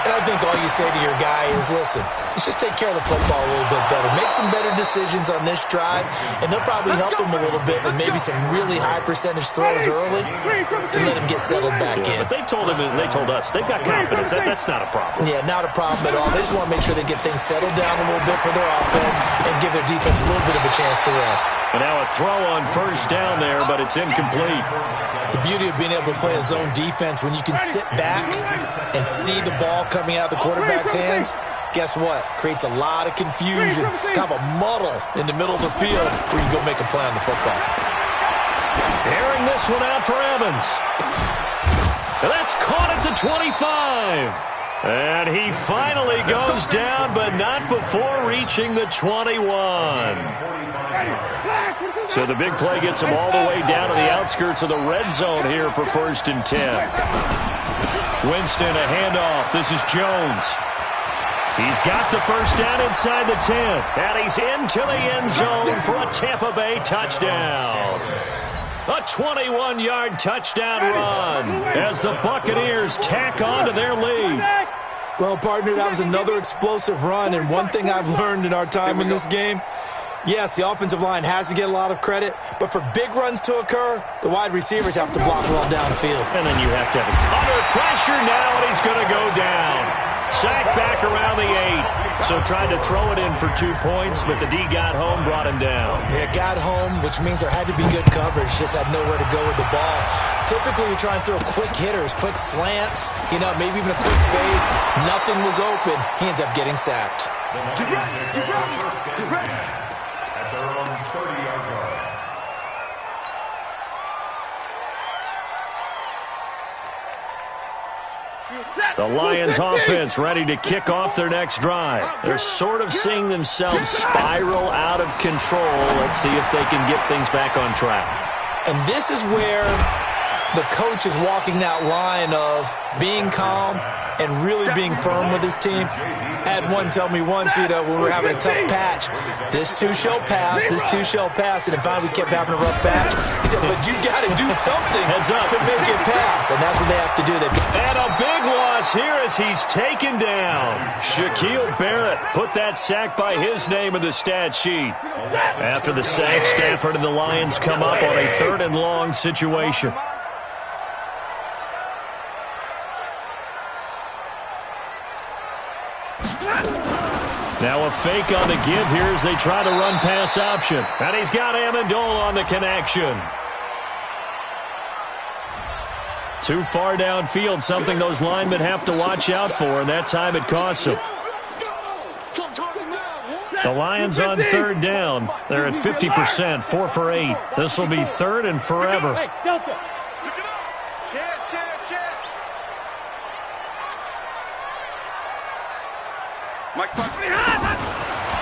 And I think all you say to your guy is, listen, let's just take care of the football a little bit better. Make some better decisions on this drive, and they'll probably help him a little bit with maybe some really high percentage throws early to let him get settled back in. But they told him, and they told us, they've got confidence. That's not a problem. Yeah, not a problem at all. They just want to make sure they get things settled down a little bit for their offense and give their defense a little bit of a chance to rest. And now a throw on first down there, but it's incomplete. The beauty of being able to play a zone defense, when you can sit back and see the ball coming out of the quarterback's hands, guess what? Creates a lot of confusion, kind of a muddle in the middle of the field where you can go make a play on the football. Airing this one out for Evans. And that's caught at the 25. And he finally goes down, but not before reaching the 21. So the big play gets him all the way down to the outskirts of the red zone here for 1st and 10. Winston, a handoff. This is Jones. He's got the first down inside the 10. And he's into the end zone for a Tampa Bay touchdown. A 21-yard touchdown run as the Buccaneers tack on to their lead. Well, partner, that was another explosive run, and one thing I've learned in our time in this game, yes, the offensive line has to get a lot of credit, but for big runs to occur, the wide receivers have to block well downfield. And then you have to have it under pressure now, and he's going to go down. Sack back around the 8. So tried to throw it in for 2 points, but the D got home, brought him down. Yeah, got home, which means there had to be good coverage. Just had nowhere to go with the ball. Typically, you're trying to throw quick hitters, quick slants, maybe even a quick fade. Nothing was open. He ends up getting sacked. Get ready. At their own 30-yard line. The Lions offense ready to kick off their next drive. They're sort of seeing themselves spiral out of control. Let's see if they can get things back on track. And this is where the coach is walking that line of being calm and really being firm with his team. I had one tell me once, when we were having a tough patch, this too shall pass, this too shall pass. And finally we kept having a rough patch. He said, but you got to do something to make it pass. And that's what they have to do. And a big loss here as he's taken down. Shaquille Barrett put that sack by his name in the stat sheet. After the sack, Stafford and the Lions come up on a 3rd and long situation. Now a fake on the give here as they try to run pass option. And he's got Amendola on the connection. Too far downfield, something those linemen have to watch out for, and that time it costs them. The Lions on 3rd down. They're at 50%, 4 for 8. This will be 3rd and forever. Hey, Delta.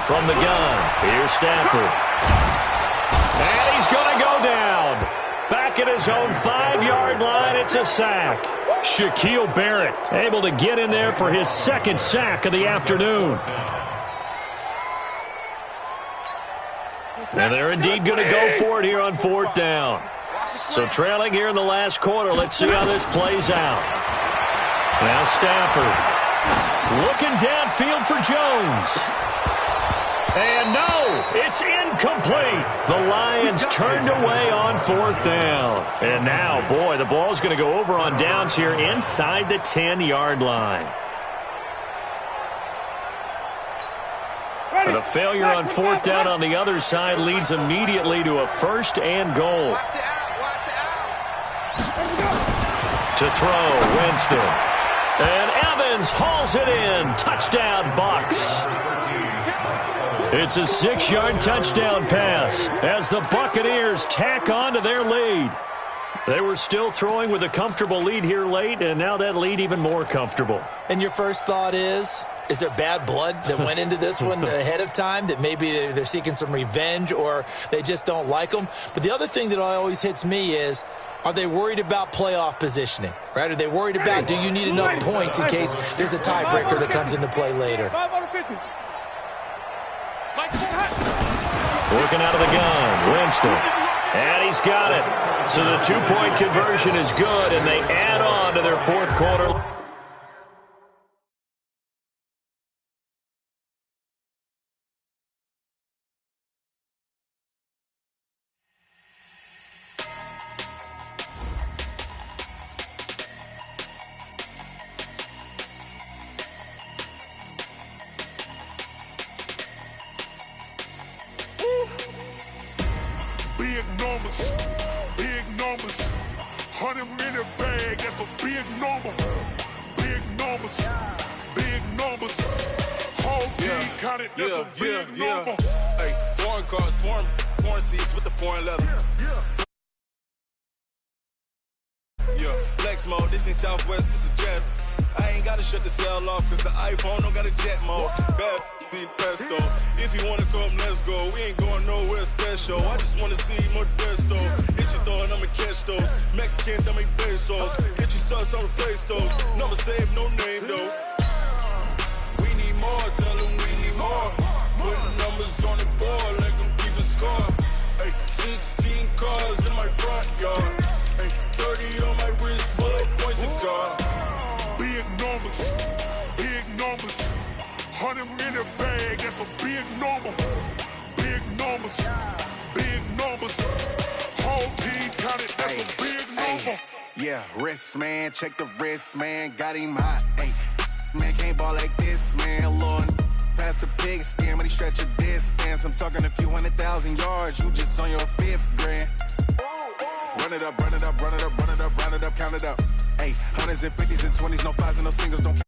From the gun, here's Stafford. And he's going to go down. Back at his own 5-yard line, it's a sack. Shaquille Barrett able to get in there for his 2nd sack of the afternoon. And they're indeed going to go for it here on 4th down. So trailing here in the last quarter, let's see how this plays out. Now Stafford looking downfield for Jones. And no, it's incomplete. The Lions turned away on 4th down. And now, boy, the ball's going to go over on downs here inside the 10-yard line. The failure on 4th down on the other side leads immediately to a 1st and goal. To throw, Winston. And Evans hauls it in. Touchdown, Bucs. It's a 6-yard touchdown pass as the Buccaneers tack on to their lead. They were still throwing with a comfortable lead here late, and now that lead even more comfortable. And your first thought is, Is there bad blood that went into this one ahead of time, that maybe they're seeking some revenge or they just don't like them? But the other thing that always hits me is, are they worried about playoff positioning, right? Are they worried about, do you need enough points in case there's a tiebreaker that comes into play later? Working out of the gun, Winston. And he's got it. So the two-point conversion is good, and they add on to their fourth quarter. Big numbers, 100 in the bag, that's a big number. Big numbers, whole team counted, that's a big number. Hey, foreign cars, foreign seats with the foreign leather. Yeah, flex mode, this ain't Southwest, this is jet. I ain't gotta shut the cell off, cause the iPhone don't got a jet mode. Bad be pesto. If you wanna come, let's go. We ain't going nowhere special. I just wanna see Modesto. Hit your throw and I'ma catch those. Mexican, dummy pesos. Get your sauce, I'll replace those. Number save, no name though. We need more, tell them we need more. Putting numbers on the board, let them keep a score. Hey, 16 cars in my front yard. Hey, 30 on my wrist, bullet points to God. Big numbers, 100 in the bag, that's a big number. Big numbers, whole team counted, that's a big number. Yeah, wrist man, check the wrist man, got him hot. Hey, man can't ball like this, man. Lord, past the pig skin, but he stretch a distance. I'm talking a few 100,000 yards, you just on your 5th grand. Run it up, count it up. Hey, hundreds and 50s and 20s, no 5s and no singles, don't